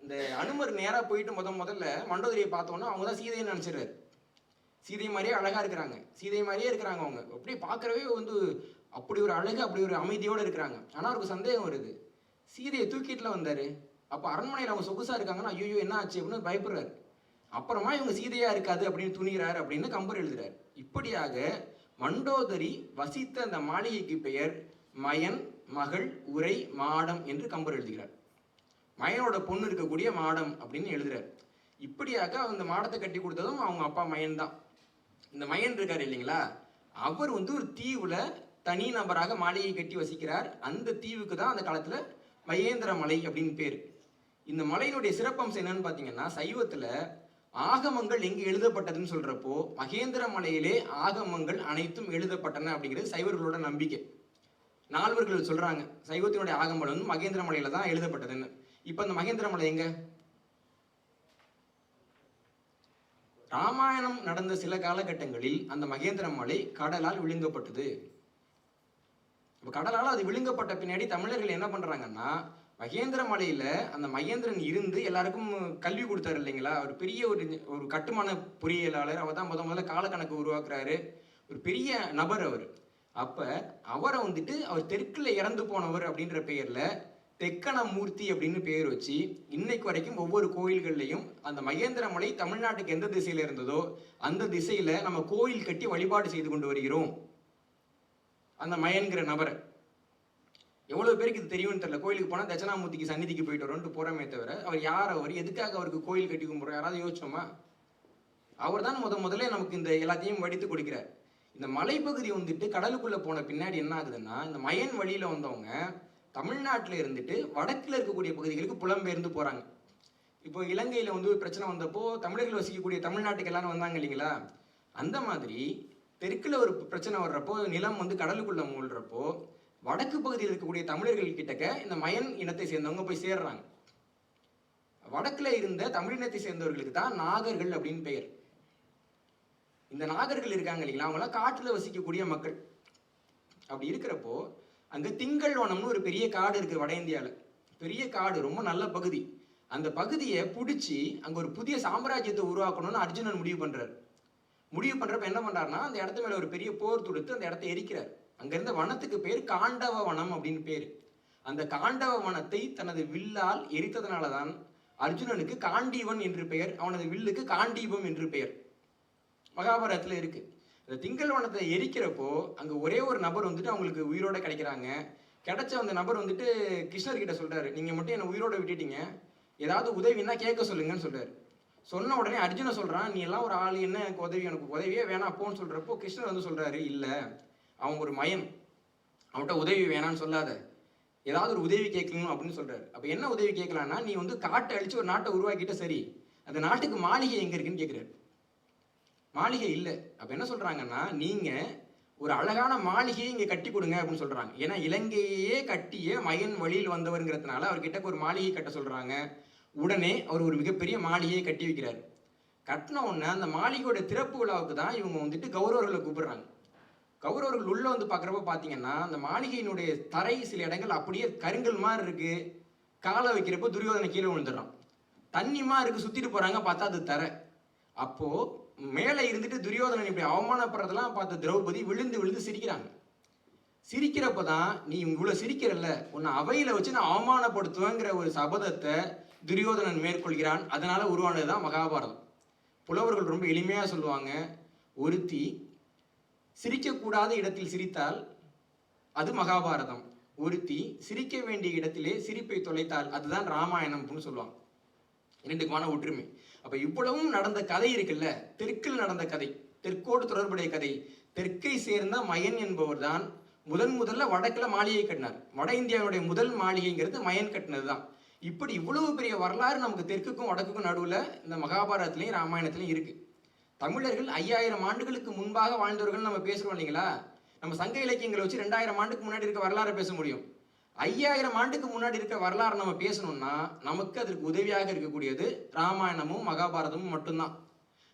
இந்த அனுமர் நேரா போயிட்டு முதல்ல மண்டோதரியை பார்த்தோன்னா அவங்க தான் சீதையை நினைச்சிடுறாரு. சீதை மாதிரியே அழகா இருக்கிறாங்க, சீதை மாதிரியே இருக்கிறாங்க. அவங்க அப்படியே பார்க்கறவே வந்து அப்படி ஒரு அழகு, அப்படி ஒரு அமைதியோடு இருக்கிறாங்க. ஆனால் அவருக்கு சந்தேகம் வருது, சீதையை தூக்கிட்டுல வந்தாரு, அப்போ அரண்மனையில் அவங்க சொகுசா இருக்காங்கன்னா ஐயோ என்ன ஆச்சு அப்படின்னு பயப்படுறாரு. அப்புறமா இவங்க சீதையா இருக்காது அப்படின்னு துணிகிறார் அப்படின்னு கம்பர் எழுதுறார். இப்படியாக மண்டோதரி வசித்த அந்த மாளிகைக்கு பெயர் மயன் மகள் உரை மாடம் என்று கம்பர் எழுதுகிறார். மயனோட பொண்ணு இருக்கக்கூடிய மாடம் அப்படின்னு எழுதுறார். இப்படியாக அந்த மாடத்தை கட்டி கொடுத்ததும் அவங்க அப்பா மயன் தான். இந்த மயன் இருக்காரு இல்லைங்களா, அவர் வந்து ஒரு தீவுல தனி நபராக மாளிகை கட்டி வசிக்கிறார். அந்த தீவுக்கு தான் அந்த காலத்துல மகேந்திர மலை அப்படின்னு பேரு. இந்த மலையினுடைய சிறப்பம்சம் என்னன்னு பாத்தீங்கன்னா, சைவத்துல ஆகமங்கள் எங்கு எழுதப்பட்டதுன்னு சொல்றப்போ மகேந்திர மலையிலே ஆகமங்கள் அனைத்தும் எழுதப்பட்டன அப்படிங்கிறது சைவர்களோட நம்பிக்கை. நால்வர்கள் சொல்றாங்க சைவத்தினுடைய ஆகமங்கள் வந்து மகேந்திர மலையில தான் எழுதப்பட்டதுன்னு. இப்ப அந்த மகேந்திர மலை எங்க? ராமாயணம் நடந்த சில காலகட்டங்களில் அந்த மகேந்திர மலை கடலால் விழுங்கப்பட்டது. கடலால் அது விழுங்கப்பட்ட பின்னாடி தமிழர்கள் என்ன பண்றாங்கன்னா, மகேந்திர மலையில அந்த மகேந்திரன் இருந்து எல்லாருக்கும் கல்வி கொடுத்தாரு இல்லைங்களா, ஒரு பெரிய ஒரு கட்டுமான பொறியியலாளர். அவர் தான் முதல்ல காலக்கணக்கு உருவாக்குறாரு, ஒரு பெரிய நபர் அவர். அப்ப அவரை வந்துட்டு அவர் தெற்குல இறந்து போனவர் அப்படின்ற பெயர்ல தெக்கண மூர்த்தி அப்படின்னு பெயர் வச்சு இன்னைக்கு வரைக்கும் ஒவ்வொரு கோயில்கள்லையும் அந்த மகேந்திர மலை தமிழ்நாட்டுக்கு எந்த திசையில இருந்ததோ அந்த திசையில நம்ம கோயில் கட்டி வழிபாடு செய்து கொண்டு வருகிறோம் அந்த மயன்கிற நபரை. எவ்வளவு பேருக்கு இது தெரியும்னு தெரியல. கோயிலுக்கு போனா தட்சணாமூர்த்திக்கு சந்நிதிக்கு போயிட்டு வரோம்னு போறமே தவிர அவர் யார், அவர் எதுக்காக அவருக்கு கோயில் கட்டி கும்பிடுறோம் யாராவது யோசிச்சோமா? அவர் தான் முதல்ல நமக்கு இந்த எல்லாத்தையும் வடித்து கொடுக்கிறார். இந்த மலைப்பகுதி வந்துட்டு கடலுக்குள்ள போன பின்னாடி என்ன ஆகுதுன்னா, இந்த மயன் வழியில வந்தவங்க தமிழ்நாட்டில் இருந்துட்டு வடக்குல இருக்கக்கூடிய பகுதிகளுக்கு புலம்பெயர்ந்து போறாங்க. இப்போ இலங்கையில வந்து ஒரு பிரச்சனை வந்தப்போ தமிழர்கள் வசிக்கக்கூடிய தமிழ்நாட்டுக்கு எல்லாரும் வந்தாங்க இல்லைங்களா, அந்த மாதிரி தெற்குல ஒரு பிரச்சனை வர்றப்போ நிலம் வந்து கடலுக்குள்ள மூழ்கிறப்போ வடக்கு பகுதியில் இருக்கக்கூடிய தமிழர்கள் கிட்டக்க இந்த மயன் இனத்தை சேர்ந்தவங்க போய் சேர்றாங்க. வடக்குல இருந்த தமிழ் இனத்தை சேர்ந்தவர்களுக்கு தான் நாகர்கள் அப்படின்னு பெயர். இந்த நாகர்கள் இருக்காங்க இல்லைங்களா, அவங்களாம் காட்டுல வசிக்கக்கூடிய மக்கள். அப்படி இருக்கிறப்போ அங்க திங்கள் வனம்னு ஒரு பெரிய காடு இருக்கு வட இந்தியால, பெரிய காடு, ரொம்ப நல்ல பகுதி. அந்த பகுதியை பிடிச்சி அங்க ஒரு புதிய சாம்ராஜ்யத்தை உருவாக்கணும்னு அர்ஜுனன் முடிவு பண்றப்ப என்ன பண்றாருன்னா, அந்த இடத்து மேல ஒரு பெரிய போர் தொடுத்து அந்த இடத்தை எரிக்கிறார். அங்க இருந்த வனத்துக்கு பேர் காண்டவ வனம் அப்படின்னு பேரு. அந்த காண்டவ வனத்தை தனது வில்லால் எரித்ததனாலதான் அர்ஜுனனுக்கு காண்டீவன் என்று பெயர், அவனது வில்லுக்கு காண்டீபம் என்று பெயர். மகாபாரதத்துல இருக்கு. இந்த திங்கள் வனத்தை எரிக்கிறப்போ அங்க ஒரே ஒரு நபர் வந்துட்டு அவங்களுக்கு உயிரோட கிடைக்கிறாங்க. கிடைச்ச அந்த நபர் வந்துட்டு கிருஷ்ணர் கிட்ட சொல்றாரு, நீங்க மட்டும் என்ன உயிரோட விட்டுட்டீங்க, ஏதாவது உதவின்னா கேட்க சொல்லுங்கன்னு சொல்றாரு. சொன்ன உடனே அர்ஜுன சொல்றான், நீ எல்லாம் ஒரு ஆள், என்ன எனக்கு உதவி, எனக்கு உதவியே வேணாம் போன்னு சொல்றப்போ கிருஷ்ணர் வந்து சொல்றாரு, இல்ல அவன் ஒரு மயன், அவன்கிட்ட உதவி வேணான்னு சொல்லாத, ஏதாவது ஒரு உதவி கேட்கணும் அப்படின்னு சொல்றாரு. அப்ப என்ன உதவி கேட்கலான்னா, நீ வந்து காட்டை அழிச்சு ஒரு நாட்டை உருவாக்கிட்ட சரி, அந்த நாட்டுக்கு மாளிகை எங்க இருக்குன்னு கேட்கிறாரு. மாளிகை இல்லை. அப்ப என்ன சொல்றாங்கன்னா, நீங்க ஒரு அழகான மாளிகையை இங்க கட்டி கொடுங்க அப்படின்னு சொல்றாங்க. ஏன்னா இலங்கையே கட்டிய மயன் வழியில் வந்தவருங்கிறதுனால அவர்கிட்ட ஒரு மாளிகை கட்ட சொல்றாங்க. உடனே அவர் ஒரு மிகப்பெரிய மாளிகையை கட்டி வைக்கிறார். கட்டின உடனே அந்த மாளிகையோட திறப்பு விழாவுக்கு தான் இவங்க வந்துட்டு கௌரவர்களை கூப்பிடுறாங்க. கௌரவர்கள் உள்ள வந்து பாக்குறப்ப பாத்தீங்கன்னா அந்த மாளிகையினுடைய தரை சில இடங்கள் அப்படியே கருங்கல் மாதிரி இருக்கு. காலை வைக்கிறப்போ துரியோதனை கீழே விழுந்துடுறான். தண்ணி மாதிரி இருக்கு, சுத்திட்டு போறாங்க, பார்த்தா அது தரை. அப்போ மேலே இருந்துட்டு துரியோதனன் இப்படி அவமானப்படுறதெல்லாம் பார்த்து திரௌபதி விழுந்து விழுந்து சிரிக்கிறாங்க. சிரிக்கிறப்பதான், நீ இவ்வளவு சிரிக்கிறல்ல, உன்னை அவையில வச்சு நான் அவமானப்படுத்துவேங்கிற ஒரு சபதத்தை துரியோதனன் மேற்கொள்கிறான். அதனால உருவானதுதான் மகாபாரதம். புலவர்கள் ரொம்ப எளிமையா சொல்லுவாங்க, ஒருத்தி சிரிக்கக்கூடாத இடத்தில் சிரித்தால் அது மகாபாரதம். ஒருத்தி சிரிக்க வேண்டிய இடத்திலே சிரிப்பை தொலைத்தால் அதுதான் ராமாயணம் அப்படின்னு சொல்லுவாங்க. இரண்டுக்குமான ஒற்றுமை. அப்ப இவ்வளவும் நடந்த கதை இருக்குல்ல, தெற்கில் நடந்த கதை, தெற்கோடு தொடர்புடைய கதை. தெற்கை சேர்ந்த மயன் என்பவர் தான் முதல்ல வடக்குல மாளிகை கட்டினார். வட இந்தியாவுடைய முதல் மாளிகைங்கிறது மயன் கட்டினது தான். இப்படி இவ்வளவு பெரிய வரலாறு நமக்கு தெற்குக்கும் வடக்குக்கும் நடுவில் இந்த மகாபாரதத்திலையும் ராமாயணத்திலையும் இருக்கு. தமிழர்கள் 5000 ஆண்டுகளுக்கு முன்பாக வாழ்ந்தவர்கள் நம்ம பேசுறோம் இல்லைங்களா? நம்ம சங்க இலக்கியங்களை வச்சு 2000 ஆண்டுக்கு முன்னாடி இருக்க வரலாறு பேச முடியும். 5000 ஆண்டுக்கு முன்னாடி இருக்க வரலாறு நம்ம பேசணும்னா நமக்கு அதற்கு உதவியாக இருக்கக்கூடியது ராமாயணமும் மகாபாரதமும் மட்டும்தான்.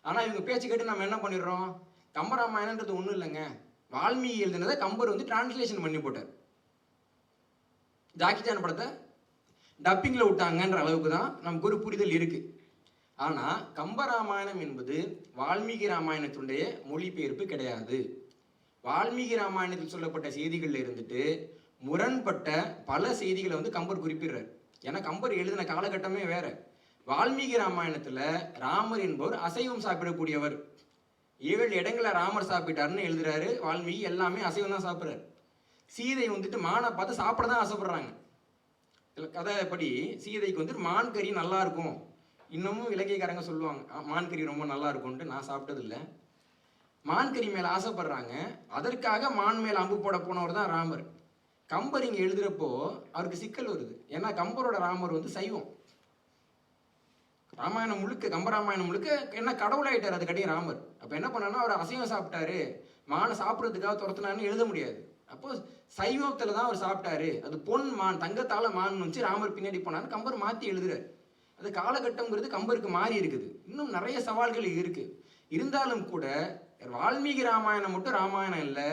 ஆனா இவங்க பேச்சு கேட்டு நம்ம என்ன பண்ணிடுறோம்? கம்பராமாயணன்றது ஒண்ணும் இல்லைங்க, வால்மீகி எழுதினதை கம்பர் வந்து டிரான்ஸ்லேஷன் பண்ணி போட்டார். ஜாக்கி சான் படத்தை டப்பிங்ல விட்டாங்கன்ற அளவுக்கு தான் நமக்கு ஒரு புரிதல் இருக்கு. ஆனா கம்பராமாயணம் என்பது வால்மீகி ராமாயணத்துடைய மொழிபெயர்ப்பு கிடையாது. வால்மீகி ராமாயணத்தில் சொல்லப்பட்ட செய்திகள்ல இருந்துட்டு முரண்பட்ட பல செய்திகளை வந்து கம்பர் குறிப்பிடுறார். ஏன்னா கம்பர் எழுதின காலகட்டமே வேற. வால்மீகி ராமாயணத்துல ராமர் என்பவர் அசைவம் சாப்பிடக்கூடியவர். 7 இடங்களை ராமர் சாப்பிட்டாருன்னு எழுதுறாரு வால்மீகி. எல்லாமே அசைவம் தான் சாப்பிட்றாரு. சீதை வந்துட்டு மானை பார்த்து சாப்பிட தான் ஆசைப்படுறாங்க. கதைப்படி சீதைக்கு வந்துட்டு மான் கறி நல்லா இருக்கும். இன்னமும் இலக்கியக்காரங்க சொல்லுவாங்க மான் கறி ரொம்ப நல்லா இருக்கும்ட்டு. நான் சாப்பிட்டதில்லை. மான் கறி மேல ஆசைப்படுறாங்க. அதற்காக மான் மேல அம்பு போட போனவர் தான் ராமர். கம்பர் இங்க எழுதுறப்போ அவருக்கு சிக்கல் வருது. ஏன்னா கம்பரோட ராமர் வந்து சைவம். ராமாயணம் முழுக்க, கம்பராமாயணம் முழுக்க என்ன கடவுளாயிட்டார் அது கட்டி ராமர். அப்ப என்ன பண்ணா அவர் அசைவம் சாப்பிட்டாரு, மானை சாப்பிட்றதுக்காக துரத்துனாருன்னு எழுத முடியாது. அப்போ சைவத்துல தான் அவர் சாப்பிட்டாரு, அது பொன் மான், தங்கத்தால மான் வச்சு ராமர் பின்னாடி போனாரு கம்பர் மாத்தி எழுதுறாரு. அது காலகட்டம்ங்கிறது கம்பருக்கு மாறி இருக்குது. இன்னும் நிறைய சவால்கள் இருக்கு. இருந்தாலும் கூட வால்மீகி ராமாயணம் மட்டும் ராமாயணம் இல்லை,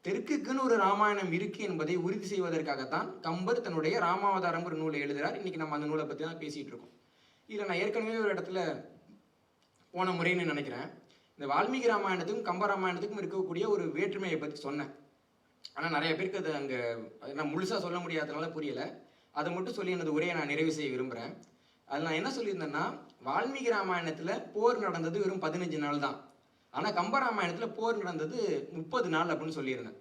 தெற்குக்குன்னு ஒரு ராமாயணம் இருக்கு என்பதை உறுதி செய்வதற்காகத்தான் கம்பர் தன்னுடைய ராமாவதாரம் ஒரு நூலை எழுதுறார். இன்னைக்கு நம்ம அந்த நூலை பத்தி தான் பேசிட்டு இருக்கோம். இதில் நான் ஏற்கனவே ஒரு இடத்துல போன முறைன்னு நினைக்கிறேன், இந்த வால்மீகி ராமாயணத்துக்கும் கம்ப ராமாயணத்துக்கும் இருக்கக்கூடிய ஒரு வேற்றுமையை பற்றி சொன்னேன். ஆனால் நிறைய பேருக்கு அது அங்கே நான் முழுசாக சொல்ல முடியாததுனால புரியலை. அதை மட்டும் சொல்லி எனது உரையை நான் நிறைவு செய்ய விரும்புகிறேன். அதில் நான் என்ன சொல்லியிருந்தேன்னா, வால்மீகி ராமாயணத்தில் போர் நடந்தது வெறும் 15 நாள் தான். ஆனால் கம்ப ராமாயணத்தில் போர் நடந்தது 30 நாள் அப்படின்னு சொல்லியிருந்தேன்.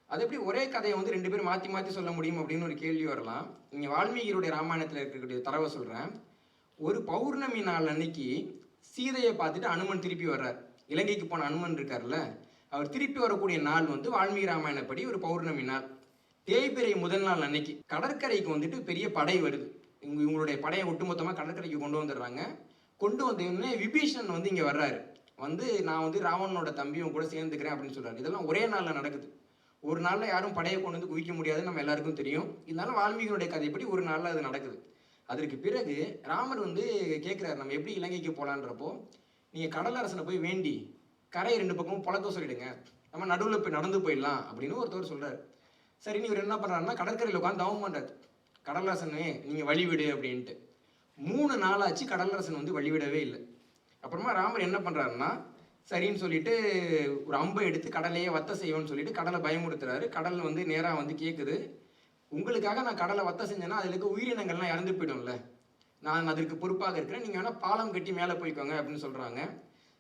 அது எப்படி ஒரே கதையை வந்து 2 பேரும் மாற்றி மாற்றி சொல்ல முடியும் அப்படின்னு ஒரு கேள்வி வரலாம். நீங்கள் வால்மீகியுடைய ராமாயணத்தில் இருக்கக்கூடிய தரவை சொல்கிறேன். ஒரு பௌர்ணமி நாள் அன்னைக்கு சீதையை பார்த்துட்டு அனுமன் திருப்பி வர்றார். இலங்கைக்கு போன அனுமன் இருக்கார்ல, அவர் திருப்பி வரக்கூடிய நாள் வந்து வால்மீகி ராமாயணப்படி ஒரு பௌர்ணமி நாள். தேய்பிறை முதல் நாள் அன்னைக்கு கடற்கரைக்கு வந்துட்டு பெரிய படை வருது. இவங்களுடைய படையை ஒட்டுமொத்தமாக கடற்கரைக்கு கொண்டு வந்துடுறாங்க. கொண்டு வந்தோடனே விபீஷன் வந்து இங்கே வர்றாரு. வந்து நான் வந்து ராவணனோட தம்பியும் கூட சேர்ந்துக்கிறேன் அப்படின்னு சொல்றாரு. இதெல்லாம் ஒரே நாளில் நடக்குது. ஒரு நாளில் யாரும் படையை கொண்டு வந்து குவிக்க முடியாதுன்னு நம்ம எல்லாருக்கும் தெரியும். இருந்தாலும் வால்மீகியுடைய கதைப்படி ஒரு நாளில் அது நடக்குது. அதற்கு பிறகு ராமர் வந்து கேட்குறாரு, நம்ம எப்படி இலங்கைக்கு போகலான்றப்போ, நீங்கள் கடலரசனை போய் வேண்டி கரையை 2 பக்கமும் பழக்க சொல்லிடுங்க, நம்ம நடுவில் போய் நடந்து போயிடலாம் அப்படின்னு ஒருத்தவர் சொல்கிறார். சரின்னு இவர் என்ன பண்ணுறாருன்னா கடற்கரையில் உட்காந்து தவம் பண்ணுறாரு. கடலரசனே நீங்கள் வழிவிடு அப்படின்ட்டு. 3 நாளாச்சு கடலரசன் வந்து வழிவிடவே இல்லை. அப்புறமா ராமர் என்ன பண்ணுறாருன்னா சரின்னு சொல்லிட்டு ஒரு அம்பை எடுத்து கடலையே வத்த செய்வோன்னு சொல்லிட்டு கடலை பயமுறுத்துறாரு. கடல் வந்து நேராக வந்து கேட்குது, உங்களுக்காக நான் கடலை வத்த செஞ்சேன்னா அதில் இருக்க உயிரினங்கள்லாம் இறந்து போயிடும்ல, நான் அதற்கு பொறுப்பாக இருக்கிறேன், நீங்கள் வேணால் பாலம் கட்டி மேலே போய்க்கோங்க அப்படின்னு சொல்கிறாங்க.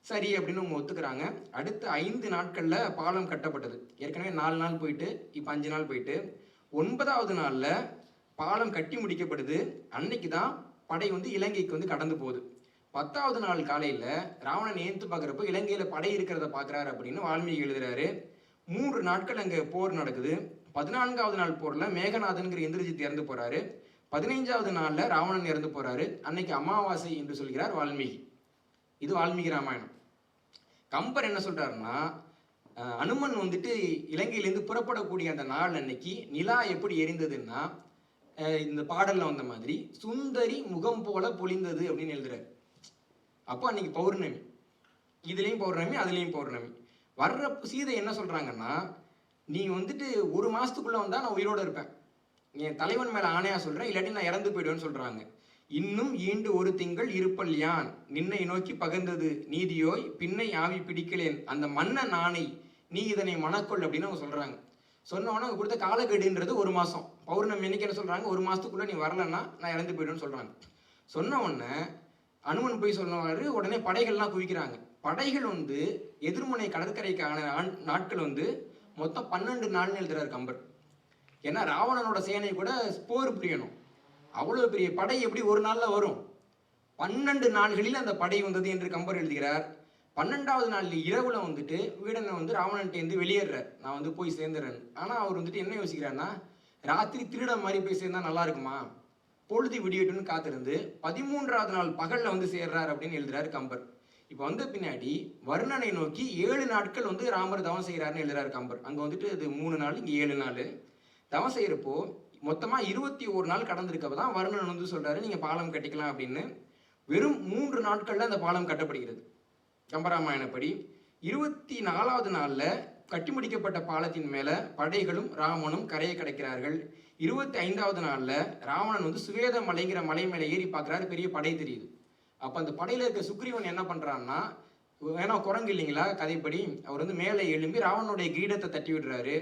சரி அப்படின்னு அவங்க ஒத்துக்கிறாங்க. அடுத்த 5 நாட்களில் பாலம் கட்டப்பட்டது. ஏற்கனவே 4 நாள் போயிட்டு இப்போ 5 நாள் போயிட்டு 9வது நாளில் பாலம் கட்டி முடிக்கப்படுது. அன்னைக்கு தான் படை வந்து இலங்கைக்கு வந்து கடந்து போகுது. 10வது நாள் காலையில் ராவணன் ஏந்து பார்க்குறப்போ இலங்கையில் படை இருக்கிறத பார்க்குறாரு அப்படின்னு வால்மீகி எழுதுறாரு. 3 நாட்கள் அங்கே போர் நடக்குது. 14வது நாள் போரில் மேகநாதன்கிற இந்திரஜித் இறந்து போறாரு. 15வது நாளில் ராவணன் இறந்து போறாரு. அன்னைக்கு அமாவாசை என்று சொல்கிறார் வால்மீகி. இது வால்மீகி ராமாயணம். கம்பர் என்ன சொல்றாருன்னா, அனுமன் வந்துட்டு இலங்கையிலேருந்து புறப்படக்கூடிய அந்த நாள் அன்னைக்கு நிலா எப்படி எரிந்ததுன்னா இந்த பாடல்ல வந்த மாதிரி சுந்தரி முகம் போல பொழிந்தது அப்படின்னு எழுதுறாரு. அப்போ அன்னைக்கு பௌர்ணமி, இதுலேயும் பௌர்ணமி அதுலேயும் பௌர்ணமி. வர்றப்போ சீதை என்ன சொல்றாங்கன்னா, நீ வந்துட்டு 1 மாசத்துக்குள்ள வந்தா நான் உயிரோட இருப்பேன், என் தலைவன் மேல ஆணையா சொல்றேன், இல்லாட்டி நான் இறந்து போயிடுவேன்னு சொல்றாங்க. இன்னும் ஈண்டு 1 திங்கள் இருப்பல் யான் நின்னை நோக்கி பகர்ந்தது நீதியோய் பின்னை ஆவி பிடிக்கலேன் அந்த மன்ன நாணை நீ இதனை மனக்கொள் அப்படின்னு அவங்க சொல்றாங்க. சொன்னவொன்னே அவங்க கொடுத்த காலக்கெடுன்றது 1 மாசம். பௌர்ணமி அன்னைக்கு என்ன சொல்றாங்க, 1 மாசத்துக்குள்ள நீ வரலன்னா நான் இறந்து போயிடுவேன்னு சொல்றாங்க. சொன்ன உடனே அனுமன் போய் சொன்னவாறு உடனே படைகள்லாம் குவிக்கிறாங்க. படைகள் வந்து எதிர்முனை கடற்கரைக்கான நாட்கள் வந்து மொத்தம் 12 நாள்னு எழுதுறாரு கம்பர். ஏன்னா ராவணனோட சேனை கூட போர் புரியணும். அவ்வளவு பெரிய படை எப்படி ஒரு நாள்ல வரும்? 12 நாள்களில் அந்த படை வந்தது என்று கம்பர் எழுதுகிறார். 12வது நாள் இரவுல வந்துட்டு வீடனை வந்து ராவணன்ட்டேருந்து வெளியேறார். நான் வந்து போய் சேர்ந்துறேன். ஆனா அவர் வந்துட்டு என்ன யோசிக்கிறாருன்னா, ராத்திரி திருட மாதிரி போய் சேர்ந்தா நல்லா இருக்குமா, பொழுது விடியட்டும்னு காத்திருந்து 13வது நாள் பகல்ல வந்து சேர்றார் அப்படின்னு எழுதுறாரு கம்பர். இப்போ வந்த பின்னாடி வருணனை நோக்கி 7 நாட்கள் வந்து ராமர் தவம் செய்கிறாருன்னு எழுதுறாரு கம்பர். அங்க வந்துட்டு அது 3 நாள், இங்க 7 நாள் தவம் செய்யறப்போ மொத்தமா 21 நாள் கடந்திருக்கப்பதான் வருணன் வந்து சொல்றாரு நீங்க பாலம் கட்டிக்கலாம் அப்படின்னு. வெறும் 3 நாட்கள்ல அந்த பாலம் கட்டப்படுகிறது கம்பராமாயணப்படி. 24வது நாள்ல கட்டி முடிக்கப்பட்ட பாலத்தின் மேல படைகளும் ராமனும் கரையை கடக்கிறார்கள். 25வது நாள்ல ராவணன் வந்து சுவேத மலைங்கிற மலை மேல ஏறி பார்க்கிறாரு, பெரிய படை தெரியுது. அப்ப அந்த படையில இருக்க சுக்ரீவன் என்ன பண்றான்னா, ஏன்னா குரங்கு இல்லைங்களா கதைப்படி, அவர் வந்து மேலே எழும்பி ராவனுடைய கிரீடத்தை தட்டி விடுறாரு.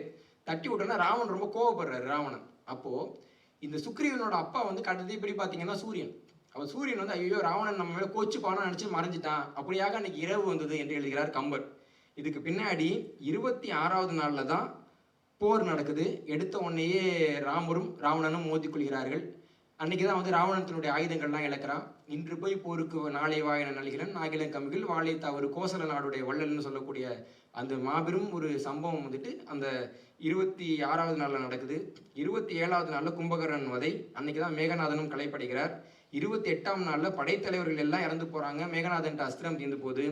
தட்டி விட்டோன்னா ராவன் ரொம்ப கோவப்படுறாரு ராவணன். அப்போ இந்த சுக்ரீவனோட அப்பா வந்து கதைப்படி பார்த்தீங்கன்னா சூரியன். அவர் சூரியன் வந்து ஐயோ ராவணன் நம்ம மேல கோச்சுப்பானு நினைச்சு மறைஞ்சிட்டான், அப்படியாக அன்னைக்கு இரவு வந்தது என்று எழுதுகிறார் கம்பர். இதுக்கு பின்னாடி 26வது நாள்ல தான் போர் நடக்குது. எடுத்த உடனேயே ராமரும் ராவணனும் மோதிக்கொள்கிறார்கள். அன்னைக்கு தான் வந்து ராவணத்தினுடைய ஆயுதங்கள்லாம் இழக்கிறான். இன்று போய் போருக்கு நாளை வாயின நல்கிலன் நாகிலன் கமிகள் வாழை தவறு கோசல நாடுடைய வள்ளல்னு சொல்லக்கூடிய அந்த மாபெரும் ஒரு சம்பவம் வந்துட்டு அந்த 26வது நாளில் நடக்குது. 27வது நாளில் கும்பகரன் வதை, அன்னைக்கு தான் மேகநாதனும் கலைப்படுகிறார். 28ஆம் நாளில் படைத்தலைவர்கள் எல்லாம் இறந்து போறாங்க. மேகநாதன் அஸ்திரம் தீர்ந்து போகுது.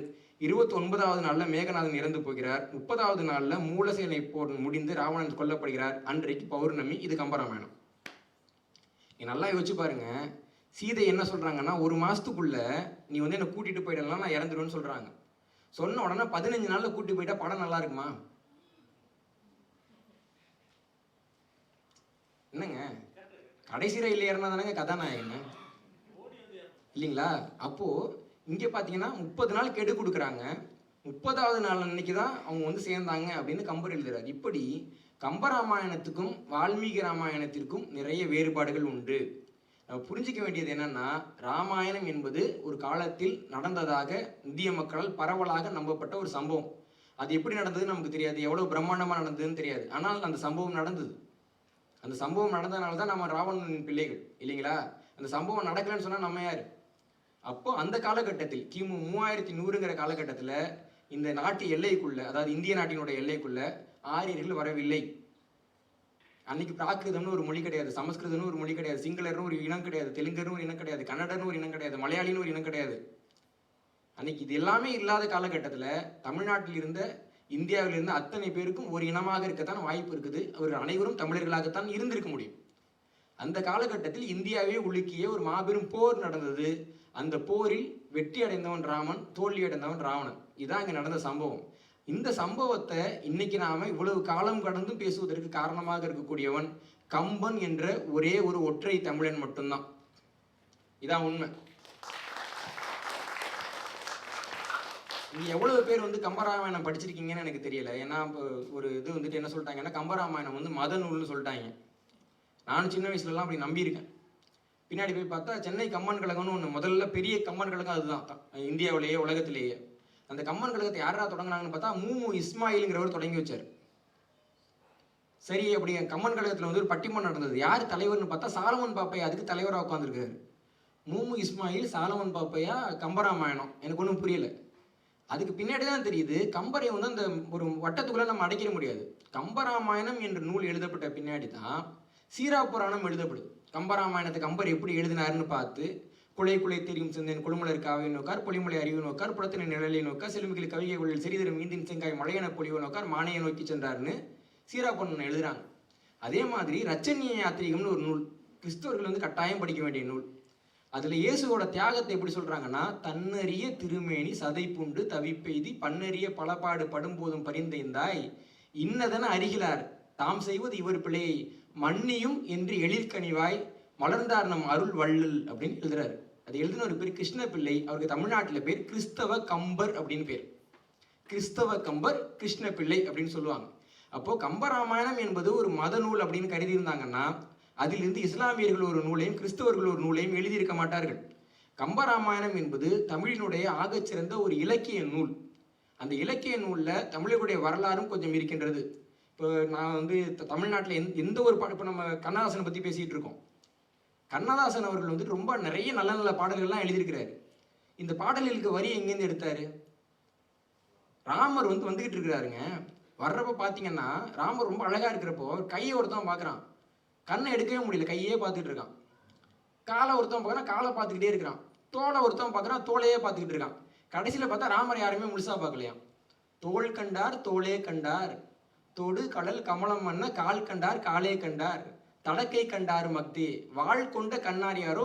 29வது நாளில் மேகநாதன் இறந்து போகிறார். 30வது நாளில் மூலசேனை போர் முடிந்து ராவணன் கொல்லப்படுகிறார். அன்றைக்கு பௌர்ணமி. இது கம்பராமாயணம். நல்லா யோசிச்சு பாருங்க. சீதை என்ன சொல்றாங்கன்னா, 1 மாசத்துக்குள்ள நீ வந்து என்னை கூட்டிட்டு போயிடலாம், நான் இறந்துருவேன்னு சொல்றாங்க. சொன்ன உடனே 15 நாள்ல கூட்டிட்டு போயிட்டா படம் நல்லா இருக்குமா? என்னங்க கடைசி ரயில் ஏறினா தானங்க கதாநாயகன் இல்லைங்களா? அப்போ இங்க பாத்தீங்கன்னா 30 நாள் கெடு கொடுக்குறாங்க. 30வது நாள் அன்னைக்கு தான் அவங்க வந்து சேர்ந்தாங்க அப்படின்னு கம்பர் எழுதுறாரு. இப்படி கம்பராமாயணத்துக்கும் வால்மீகி ராமாயணத்திற்கும் நிறைய வேறுபாடுகள் உண்டு. நம்ம புரிஞ்சிக்க வேண்டியது என்னன்னா, ராமாயணம் என்பது ஒரு காலத்தில் நடந்ததாக இந்திய மக்களால் பரவலாக நம்பப்பட்ட ஒரு சம்பவம். அது எப்படி நடந்ததுன்னு நமக்கு தெரியாது, எவ்வளவு பிரம்மாண்டமா நடந்ததுன்னு தெரியாது. ஆனால் அந்த சம்பவம் நடந்தது. அந்த சம்பவம் நடந்ததுனால தான் நம்ம ராவணனின் பிள்ளைகள் இல்லைங்களா? அந்த சம்பவம் நடக்கலன்னு சொன்னா நம்ம யாரு? அப்போ அந்த காலகட்டத்தில் கிமு 3100ங்கிற காலகட்டத்தில் இந்த நாட்டு எல்லைக்குள்ள, அதாவது இந்திய நாட்டினுடைய எல்லைக்குள்ள ஆரியர்கள் வரவில்லை. அன்னைக்கு பிராகிருதம்னு ஒரு மொழி கிடையாது, சமஸ்கிருதம்னு ஒரு மொழி கிடையாது, சிங்களர்னு ஒரு இனம் கிடையாது, தெலுங்கர்னு ஒரு இனம் கிடையாது, கன்னடர்னு ஒரு இனம் கிடையாது, மலையாளின்னு ஒரு இனம் கிடையாது. அன்னைக்கு இது எல்லாமே இல்லாத காலகட்டத்தில் தமிழ்நாட்டில் இருந்த இந்தியாவில் இருந்த அத்தனை பேருக்கும் ஒரு இனமாக இருக்கத்தான் வாய்ப்பு இருக்குது. அவர்கள் அனைவரும் தமிழர்களாகத்தான் இருந்திருக்க முடியும். அந்த காலகட்டத்தில் இந்தியாவே உலுக்கிய ஒரு மாபெரும் போர் நடந்தது. அந்த போரில் வெற்றி அடைந்தவன் ராமன், தோல்வி அடைந்தவன் ராவணன். இதான் இங்க நடந்த சம்பவம். இந்த சம்பவத்தை இன்னைக்கு நாம இவ்வளவு காலம் கடந்து பேசுவதற்கு காரணமாக இருக்கக்கூடியவன் கம்பன் என்ற ஒரே ஒரு ஒற்றை தமிழன் மட்டும்தான். இதான் உண்மை. நீங்க எவ்வளவு பேர் வந்து கம்பராமாயணம் படிச்சிருக்கீங்கன்னு எனக்கு தெரியல. ஏன்னா ஒரு இது வந்துட்டு என்ன சொல்லிட்டாங்கன்னா, கம்பராமாயணம் வந்து மத நூல்னு சொல்லிட்டாங்க. நானும் சின்ன வயசுலலாம் அப்படி நம்பியிருக்கேன். பின்னாடி போய் பார்த்தா சென்னை கம்மன் கழகம்னு ஒன்று, முதல்ல பெரிய கம்மன் கழகம் அதுதான் இந்தியாவிலேயே உலகத்திலேயே. அந்த கம்மன் கழகத்தை யாரா தொடங்கினாங்கன்னு பார்த்தா மூமு இஸ்மாயிலுங்கிறவர் தொடங்கி வச்சார். சரி, அப்படி கம்மன் கழகத்தில் வந்து ஒரு பட்டிமன்றம் நடந்தது. யார் தலைவர்னு பார்த்தா சாலமன் பாப்பையா அதுக்கு தலைவராக உட்காந்துருக்காரு. மூமு இஸ்மாயில், சாலமன் பாப்பையா, கம்பராமாயணம். எனக்கு ஒன்றும் புரியல. அதுக்கு பின்னாடி தான் தெரியுது கம்பரை வந்து அந்த ஒரு வட்டத்துக்குள்ள நம்ம அடைக்கிற முடியாது. கம்பராமாயணம் என்ற நூல் எழுதப்பட்ட பின்னாடி தான் சீரா புராணம் எழுதப்படுது. கம்பராமாயணத்தை கம்பர் எப்படி எழுதினாருன்னு பார்த்து, குலை குலை தெரியும் சிந்தன் குழுமலர் காவை நோக்கார், பொலிமலை அறிவு நோக்கார், புறத்தின நிழலை நோக்கார், செலுமிகள் கவிகை உள்ள சிறிதரும் மீந்தின் செங்காய் மலையென பொலிவு நோக்கார், மானையை நோக்கி சென்றார்னு சீரா புராணம் எழுதுறாங்க. அதே மாதிரி ரச்சன்ய யாத்திரிகம்னு ஒரு நூல் கிறிஸ்தவர்கள் வந்து கட்டாயம் படிக்க வேண்டிய நூல். அதுல இயேசுவோட தியாகத்தை எப்படி சொல்றாங்கன்னா, தன்னறிய திருமேனி சதை புண்டு தவிப்பெய்தி பன்னறிய பலபாடு படும்போதும் பரிந்தைந்தாய் இன்னதென அறிகிறார் தாம் செய்வது இவர் பிழையை மன்னியும் என்று எழிற்கனிவாய் மலர்ந்தார் நம் அருள் வள்ளல் அப்படின்னு எழுதுறாரு. அது எழுதின ஒரு பேர் கிருஷ்ண பிள்ளை. அவருக்கு தமிழ்நாட்டில் பேர் கிறிஸ்தவ கம்பர் அப்படின்னு பேர். கிறிஸ்தவ கம்பர், கிருஷ்ண பிள்ளை அப்படின்னு சொல்லுவாங்க. அப்போ கம்பராமாயணம் என்பது ஒரு மத நூல் அப்படின்னு கருதி இருந்தாங்கன்னா, அதிலிருந்து இஸ்லாமியர்கள் ஒரு நூலையும் கிறிஸ்தவர்கள் ஒரு நூலையும் எழுதியிருக்க மாட்டார்கள். கம்பராமாயணம் என்பது தமிழினுடைய ஆகச்சிறந்த ஒரு இலக்கிய நூல். அந்த இலக்கிய நூலில் தமிழர்களுடைய வரலாறும் கொஞ்சம் இருக்கின்றது. இப்போ நான் வந்து தமிழ்நாட்டில் எந்த ஒரு இப்போ நம்ம கண்ணதாசனை பற்றி பேசிகிட்டு இருக்கோம். கண்ணதாசன் அவர்கள் வந்து ரொம்ப நிறைய நல்ல நல்ல பாடல்கள்லாம் எழுதியிருக்கிறாரு. இந்த பாடல்களுக்கு வரி எங்கேருந்து எடுத்தாரு? ராமர் வந்துகிட்டு இருக்கிறாருங்க. வர்றப்ப பார்த்தீங்கன்னா ராமர் ரொம்ப அழகாக இருக்கிறப்போ கையை ஒருத்தன் பார்க்குறான், கண்ணை எடுக்கவே முடியல, கையே பார்த்துட்டு இருக்கான். காலை ஒருத்தன் பார்க்குறான், காலை பார்த்துக்கிட்டே இருக்கிறான். தோலை ஒருத்தன் பார்க்குறான், தோலையே பார்த்துக்கிட்டு இருக்கான். கடைசியில் பார்த்தா ராமர் யாருமே முழுசா பார்க்கலையாம். தோல் கண்டார் தோளே கண்டார், தொடு கடல் கமலம் மன்ன கால் கண்டார் காலே கண்டார், தடக்கை கண்டார் மக்தே, வாழ் கொண்ட கண்ணார் யாரோ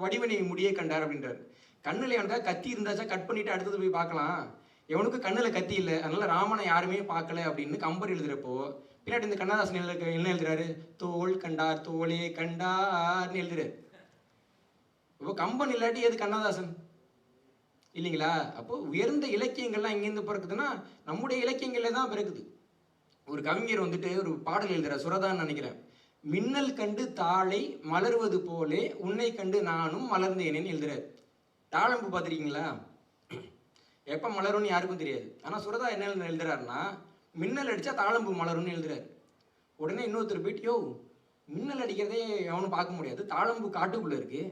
வடிவனை முடியே கண்டார் அப்படின்றார். கண்ணில் எவனுக்கா கத்தி இருந்தாச்சா கட் பண்ணிட்டு அடுத்தது போய் பார்க்கலாம். எவனுக்கு கண்ணில் கத்தி இல்லை, அதனால ராமனை யாருமே பார்க்கல அப்படின்னு கம்பர் எழுதுறப்போ பின்னாடி இந்த கண்ணதாசன் என்ன எழுதுறாரு? தோல் கண்டார் தோளே கண்டார்னு எழுதுறாரு. இப்போ கம்பன் இல்லாட்டி எது கண்ணதாசன் இல்லைங்களா? அப்போ உயர்ந்த இலக்கியங்கள்லாம் எங்கேருந்து பிறக்குதுன்னா நம்முடைய இலக்கியங்கள்ல தான் பிறக்குது. ஒரு கவிஞர் வந்துட்டு ஒரு பாடல் எழுதுறார், சுரதான்னு நினைக்கிறேன். மின்னல் கண்டு தாளை மலர்வது போலே உன்னை கண்டு நானும் மலர்ந்தேனேன்னு எழுதுறாரு. தாழம்பு பார்த்துருக்கீங்களா? எப்போ மலரும்னு யாருக்கும் தெரியாது. ஆனால் சுரதா என்ன எழுதுறாருன்னா மின்னல் அடித்தா தாழம்பு மலரும்னு எழுதுறாரு. உடனே இன்னொருத்தர் போயிட்டு, யோ மின்னல் அடிக்கிறதே எவனும் பார்க்க முடியாது, தாழம்பு காட்டுக்குள்ளே இருக்குது,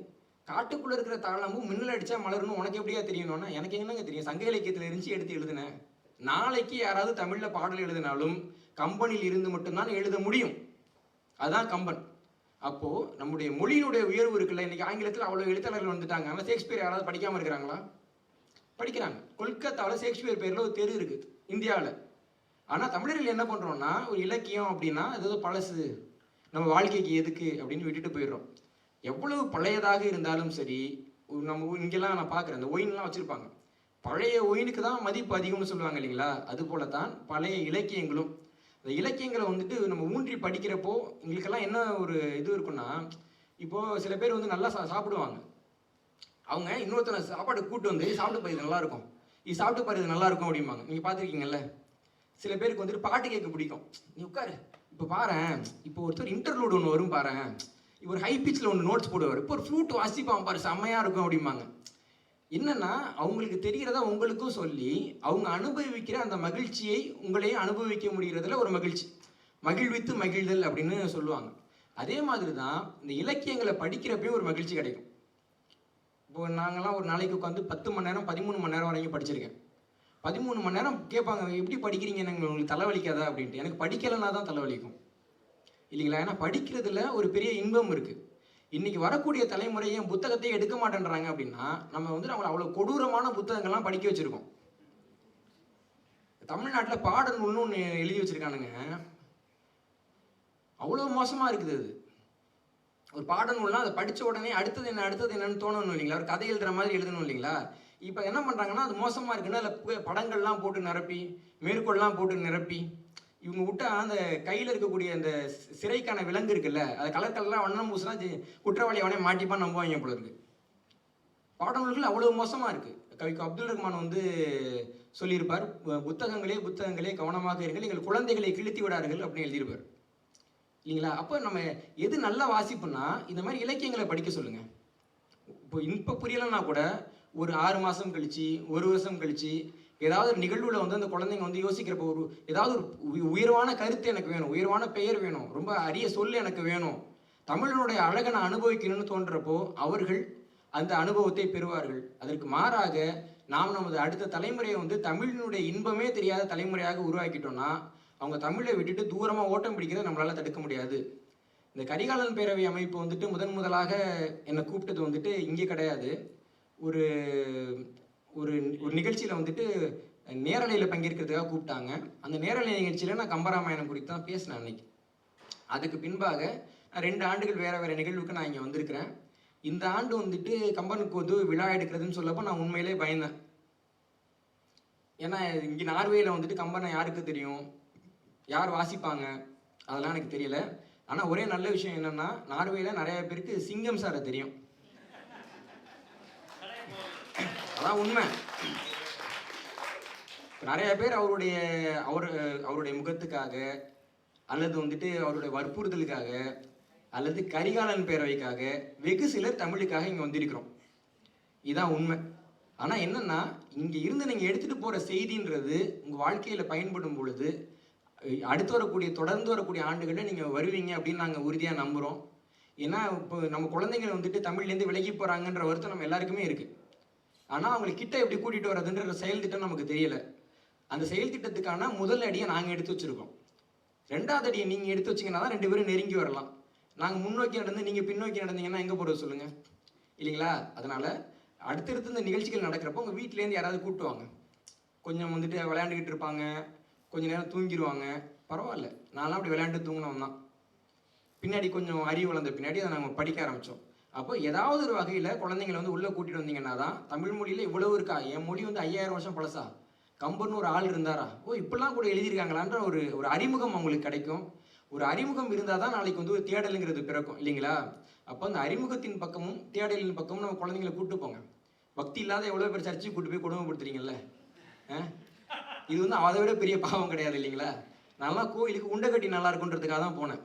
காட்டுக்குள்ளே இருக்கிற தாழம்பு மின்னல் அடித்தா மலருன்னு உனக்கு எப்படியா தெரியணும்னா எனக்கு என்னங்க தெரியும், சங்க இலக்கியத்தில் இருந்துச்சு எடுத்து எழுதுனேன். நாளைக்கு யாராவது தமிழில் பாடல் எழுதினாலும் கம்பனில் இருந்து மட்டும்தான் எழுத முடியும். அதுதான் கம்பன். அப்போது நம்முடைய மொழியினுடைய உயர்வு இருக்குல்ல. இன்றைக்கி ஆங்கிலத்தில் அவ்வளோ எழுத்தாளர்கள் வந்துட்டாங்க. ஆனால் ஷேக்ஸ்பியர் யாராவது படிக்காமல் இருக்கிறாங்களா? படிக்கிறாங்க. கொல்கத்தாவில் ஷேக்ஸ்பியர் பேரில் ஒரு தெரு இருக்குது இந்தியாவில். ஆனால் தமிழர்கள் என்ன பண்ணுறோம்னா ஒரு இலக்கியம் அப்படின்னா அது பழசு, நம்ம வாழ்க்கைக்கு எதுக்கு அப்படின்னு விட்டுட்டு போயிடுறோம். எவ்வளவு பழையதாக இருந்தாலும் சரி, நம்ம இங்கெல்லாம் நான் பார்க்குறேன், இந்த ஒயின்லாம் வச்சுருப்பாங்க. பழைய ஒயினுக்கு தான் மதிப்பு அதிகம்னு சொல்லுவாங்க இல்லைங்களா? அது போல தான் பழைய இலக்கியங்களும். இந்த இலக்கியங்களை வந்துட்டு நம்ம ஊன்றி படிக்கிறப்போ எங்களுக்கெல்லாம் என்ன ஒரு இது இருக்குன்னா, இப்போது சில பேர் வந்து நல்லா சாப்பிடுவாங்க. அவங்க இன்னொருத்தனை சாப்பாடு கூப்பிட்டு வந்து சாப்பிட்டு பாரு இது நல்லாயிருக்கும், இது சாப்பிட்டு பாரு இது நல்லாயிருக்கும் அப்படிம்பாங்க. நீங்கள் பார்த்துருக்கீங்கல்ல? சில பேருக்கு வந்துட்டு பாட்டு கேட்க பிடிக்கும். நீ உட்காரு, இப்போ பாரு, இப்போ ஒருத்தர் இன்டர்லூட் ஒன்று வரும் பாரு, இப்போ ஒரு ஹை பிச்சில் ஒன்று நோட்ஸ் போடுவார், இப்போ ஒரு ஃப்ளூட் வாசிப்பான் பாரு செம்மையாக இருக்கும் அப்படிம்பாங்க. என்னன்னா அவங்களுக்கு தெரிகிறதா உங்களுக்கும் சொல்லி அவங்க அனுபவிக்கிற அந்த மகிழ்ச்சியை உங்களையே அனுபவிக்க முடிகிறதுல ஒரு மகிழ்ச்சி, மகிழ்வித்து மகிழ்தல் அப்படின்னு சொல்லுவாங்க. அதே மாதிரி தான் இந்த இலக்கியங்களை படிக்கிறப்பையும் ஒரு மகிழ்ச்சி கிடைக்கும். இப்போ நாங்கள்லாம் ஒரு நாளைக்கு உட்காந்து 10 மணி நேரம் 13 மணி நேரம் வரைக்கும் படிச்சிருக்கேன். 13 மணி நேரம் கேட்பாங்க, எப்படி படிக்கிறீங்க, உங்களுக்கு தலைவலிக்காதா அப்படின்ட்டு. எனக்கு படிக்கலைன்னா தான் தலைவலிக்கும் இல்லைங்களா? ஏன்னா படிக்கிறதுல ஒரு பெரிய இன்பம் இருக்குது. இன்றைக்கி வரக்கூடிய தலைமுறையை புத்தகத்தையே எடுக்க மாட்டேன்றாங்க அப்படின்னா நம்ம வந்து அவங்களை அவ்வளோ கொடூரமான புத்தகங்கள்லாம் படிக்க வச்சுருக்கோம். தமிழ்நாட்டில் பாட நூல்னு ஒன்று எழுதி வச்சுருக்கானுங்க, அவ்வளோ மோசமாக இருக்குது. அது ஒரு பாட நூல்னா அதை படித்த உடனே அடுத்தது என்னன்னு தோணணும் இல்லைங்களா? ஒரு கதை எழுதுகிற மாதிரி எழுதணும் இல்லைங்களா? இப்போ என்ன பண்ணுறாங்கன்னா அது மோசமாக இருக்குன்னா அதில் படங்கள்லாம் போட்டு நிரப்பி மேற்கோள்லாம் போட்டு நிரப்பி இவங்க விட்டா அந்த கையில் இருக்கக்கூடிய அந்த சிறைக்கான விலங்கு இருக்குல்ல, அது கலர்லாம் வண்ணம் பூசினா குற்றவாளி அவனே மாட்டிப்பான்னு நம்புவாங்க போல இருக்கு. பாடநூல்கள் அவ்வளோ மோசமாக இருக்குது. கவிக்கு அப்துல் ரஹ்மான் வந்து சொல்லியிருப்பார், புத்தகங்களே கவனமாக இருங்கள், எங்கள் குழந்தைகளை கிழித்து விடார்கள் அப்படின்னு எழுதியிருப்பார் இல்லைங்களா? அப்போ நம்ம எது நல்ல வாசிப்புன்னா இந்த மாதிரி இலக்கியங்களை படிக்க சொல்லுங்கள். இப்போ புரியலைன்னா கூட ஒரு 6 மாதம் கழிச்சு 1 வருஷம் கழிச்சு ஏதாவது ஒரு நிகழ்வுல வந்து அந்த குழந்தைங்க வந்து யோசிக்கிறப்போ ஏதாவது ஒரு உயர்வான கருத்து எனக்கு வேணும், உயர்வான பெயர் வேணும், ரொம்ப அரிய சொல் எனக்கு வேணும், தமிழனுடைய அழகை நான் அனுபவிக்கணும்னு தோன்றப்போ அவர்கள் அந்த அனுபவத்தை பெறுவார்கள். அதற்கு மாறாக நாம் நமது அடுத்த தலைமுறையை வந்து தமிழினுடைய இன்பமே தெரியாத தலைமுறையாக உருவாக்கிட்டோம்னா அவங்க தமிழை விட்டுட்டு தூரமாக ஓட்டம் பிடிக்கிறத நம்மளால் தடுக்க முடியாது. இந்த கரிகாலன் பேரவை அமைப்பு வந்துட்டு முதலாக என்னை கூப்பிட்டது வந்துட்டு இங்கே கிடையாது. ஒரு ஒரு ஒரு நிகழ்ச்சியில் வந்துட்டு நேரலையில் பங்கேற்கிறதுக்காக கூப்பிட்டாங்க. அந்த நேரலை நிகழ்ச்சியில் நான் கம்பராமாயணம் குறித்து தான் பேசினேன் அன்னைக்கு. அதுக்கு பின்பாக நான் 2 ஆண்டுகள் வேறு நிகழ்வுக்கு நான் இங்கே வந்திருக்கிறேன். இந்த ஆண்டு வந்துட்டு கம்பனுக்கு வந்து விழா எடுக்கிறதுன்னு சொல்லப்போ நான் உண்மையிலே பயந்தேன். ஏன்னா இங்கே நார்வேயில் வந்துட்டு கம்பனை யாருக்கு தெரியும், யார் வாசிப்பாங்க, அதெல்லாம் எனக்கு தெரியல. ஆனால் ஒரே நல்ல விஷயம் என்னென்னா நார்வேயில் நிறைய பேருக்கு சிங்கம் சாரை தெரியும். அதான் உண்மை. நிறைய பேர் அவருடைய முகத்துக்காக அல்லது வந்துட்டு அவருடைய வற்புறுத்தலுக்காக அல்லது கரிகாலன் பேரவைக்காக வெகு சிலர் தமிழுக்காக இங்கே வந்திருக்கிறோம். இதான் உண்மை. ஆனா என்னன்னா, இங்க இருந்து நீங்க எடுத்துட்டு போற செய்தின்றது உங்க வாழ்க்கையில பயன்படும் பொழுது, அடுத்து வரக்கூடிய தொடர்ந்து வரக்கூடிய ஆண்டுகள்ல நீங்க வருவீங்க அப்படின்னு நாங்க உறுதியா நம்புறோம். ஏன்னா, இப்போ நம்ம குழந்தைகள் வந்துட்டு தமிழ்லேருந்து விலகி போறாங்கன்ற வருத்தம் நம்ம எல்லாருக்குமே இருக்கு. ஆனா, அவங்கள கிட்ட எப்படி கூட்டிட்டு வர்றதுன்ற செயல் திட்டம் நமக்கு தெரியல. அந்த செயல் திட்டத்துக்கான முதல் அடிய நாங்க எடுத்து வச்சிருக்கோம். 2வது அடிய நீங்க எடுத்து வச்சீங்கன்னா தான் 2 பேரும் நெருங்கி வரலாம். நாங்க முன்னோக்கி நடந்து, நீங்க பின்னோக்கி நடந்தீங்கன்னா எங்க போறது சொல்லுங்க? இல்லைங்களா? அதனால அடுத்தடுத்து இந்த நிகழ்ச்சிகள் நடக்கிறப்போ உங்க வீட்லேருந்து யாராவது கூட்டு வாங்க. கொஞ்சம் வந்துட்டு விளையாண்டுக்கிட்டு இருப்பாங்க. கொஞ்ச நேரம் தூங்கிருவாங்க. பரவால்ல. நான்லாம் அப்படி விளையாண்டு தூங்குனவன் தான். பின்னாடி கொஞ்சம் அறிவு வளர்ந்த பின்னாடி அதை நம்ம படிக்க ஆரம்பிச்சோம். அப்போ ஏதாவது ஒரு வகையில குழந்தைங்கள வந்து உள்ள கூட்டிட்டு வந்தீங்கன்னா தான், தமிழ் மொழியில இவ்வளவு இருக்கா? என் மொழி வந்து 5000 வருஷம் பழசா? கம்பர்னு ஒரு ஆள் இருந்தாரா? ஓ! இப்படிலாம் கூட எழுதியிருக்காங்களான்ற ஒரு ஒரு அறிமுகம் அவங்களுக்கு கிடைக்கும். ஒரு அறிமுகம் இருந்தா தான் நாளைக்கு வந்து ஒரு தேடலுங்கிறது பிறக்கும் இல்லைங்களா? அப்போ அந்த அறிமுகத்தின் பக்கமும், தேடலின் பக்கமும் நம்ம குழந்தைங்கள கூட்டு போங்க. பக்தி இல்லாத எவ்வளோ பேர் சர்ச்சுக்கு கூட்டு போய் கொடுமைப்படுத்துறீங்கல்ல? அ இது வந்து அதை விட பெரிய பாவம் கிடையாது இல்லைங்களா? நான்லாம் கோயிலுக்கு உண்டை கட்டி நல்லா இருக்குன்றதுக்காக தான் போனேன்.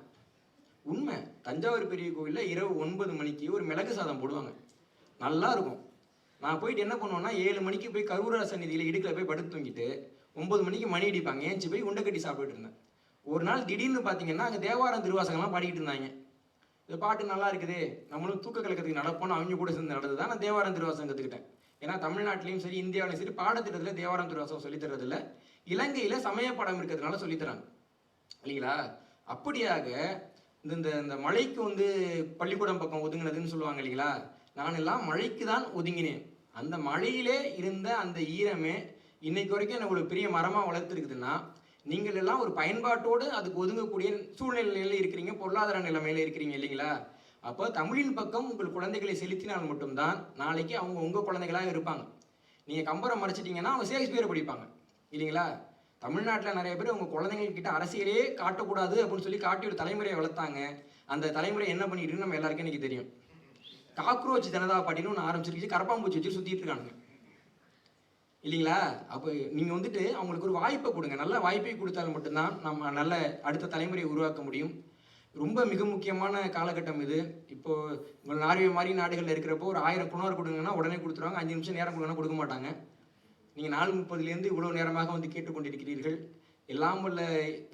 உண்மை. தஞ்சாவூர் பெரிய கோவில்ல இரவு 9 மணிக்கு ஒரு மிளகு சாதம் போடுவாங்க. நல்லா இருக்கும். நான் போயிட்டு என்ன பண்ணுவேன்னா, 7 மணிக்கு போய் கரூர சந்நிதியில இடுக்குல போய் படுத்து தூங்கிட்டு, 9 மணிக்கு மணி அடிப்பாங்க. எந்திச்சு போய் உண்டை கட்டி சாப்பிட்டுட்டு இருந்தேன். ஒரு நாள் திடீர்னு பார்த்தீங்கன்னா, அங்க தேவாரம் திருவாசகம்லாம் பாடிக்கிட்டு இருந்தாங்க. இந்த பாட்டு நல்லா இருக்குதே, நம்மளும் தூக்க கலக்கத்துக்கு நடப்போம்னு அவங்க கூட சேர்ந்து நடந்து தான் நான் தேவாரம் திருவாசகம் கத்துக்கிட்டேன். ஏன்னா தமிழ்நாட்டிலயும் சரி, இந்தியாவிலும் சரி பாடத்திட்டத்துல தேவாரம் திருவாசகம் சொல்லித் தர்றதில்ல. இலங்கையில சமய பாடம் இருக்கிறதுனால சொல்லித் தராங்க. இல்லைங்களா? அப்படியாக இந்த இந்த இந்த மழைக்கு வந்து பள்ளிக்கூடம் பக்கம் ஒதுங்கினதுன்னு சொல்லுவாங்க இல்லைங்களா? நான் எல்லாம் மழைக்கு தான் ஒதுங்கினேன். அந்த மழையிலே இருந்த அந்த ஈரமே இன்னைக்கு வரைக்கும் என்ன ஒரு பெரிய மரமா வளர்த்துருக்குதுன்னா, நீங்கள் எல்லாம் ஒரு பயன்பாட்டோடு அதுக்கு ஒதுங்கக்கூடிய சூழ்நிலையில இருக்கிறீங்க, பொருளாதார நிலைமையில இருக்கிறீங்க இல்லைங்களா? அப்போ தமிழின் பக்கம் உங்கள் குழந்தைகளை செலுத்தினால் மட்டும்தான் நாளைக்கு அவங்க உங்க குழந்தைகளாக இருப்பாங்க. நீங்க கம்பரை மறைச்சிட்டீங்கன்னா அவங்க ஷேக்ஸ்பியரை படிப்பாங்க இல்லைங்களா? தமிழ்நாட்டில் நிறைய பேர் உங்க குழந்தைங்கக்கிட்ட அரசியலே காட்டக்கூடாது அப்படின்னு சொல்லி காட்டி ஒரு தலைமுறையை வளர்த்தாங்க. அந்த தலைமுறை என்ன பண்ணிட்டு நம்ம எல்லாருக்கும் இன்னைக்கு தெரியும். காக்ரோச் ஜனதா பார்ட்டின்னு ஒன்று ஆரம்பிச்சிருச்சு, கரப்பாம்பூச்சி வச்சு சுத்திட்டு இருக்காங்க இல்லைங்களா? அப்போ நீங்க வந்துட்டு அவங்களுக்கு ஒரு வாய்ப்பை கொடுங்க. நல்ல வாய்ப்பை கொடுத்தால் மட்டும்தான் நம்ம நல்ல அடுத்த தலைமுறையை உருவாக்க முடியும். ரொம்ப மிக முக்கியமான காலகட்டம் இது. இப்போ உங்கள் நார்வே மாதிரி நாடுகளில் இருக்கிறப்போ ஒரு 1000 குணர் கொடுங்கன்னா உடனே கொடுத்துருவாங்க. 5 நிமிஷம் நேரம் கொடுங்கன்னா கொடுக்க மாட்டாங்க. நீங்கள் 4:30 இவ்வளோ நேரமாக வந்து கேட்டுக்கொண்டிருக்கிறீர்கள். எல்லாம் வல்ல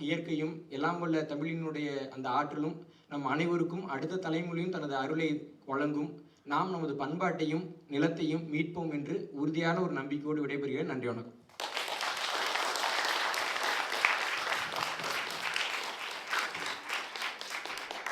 இயற்கையும், எல்லாம் வல்ல தமிழினுடைய அந்த ஆற்றலும் நம் அனைவருக்கும் அடுத்த தலைமுறையும் தனது அருளை வழங்கும். நாம் நமது பண்பாட்டையும் நிலத்தையும் மீட்போம் என்று உறுதியான ஒரு நம்பிக்கையோடு விடைபெறுகிறேன். நன்றி, வணக்கம்.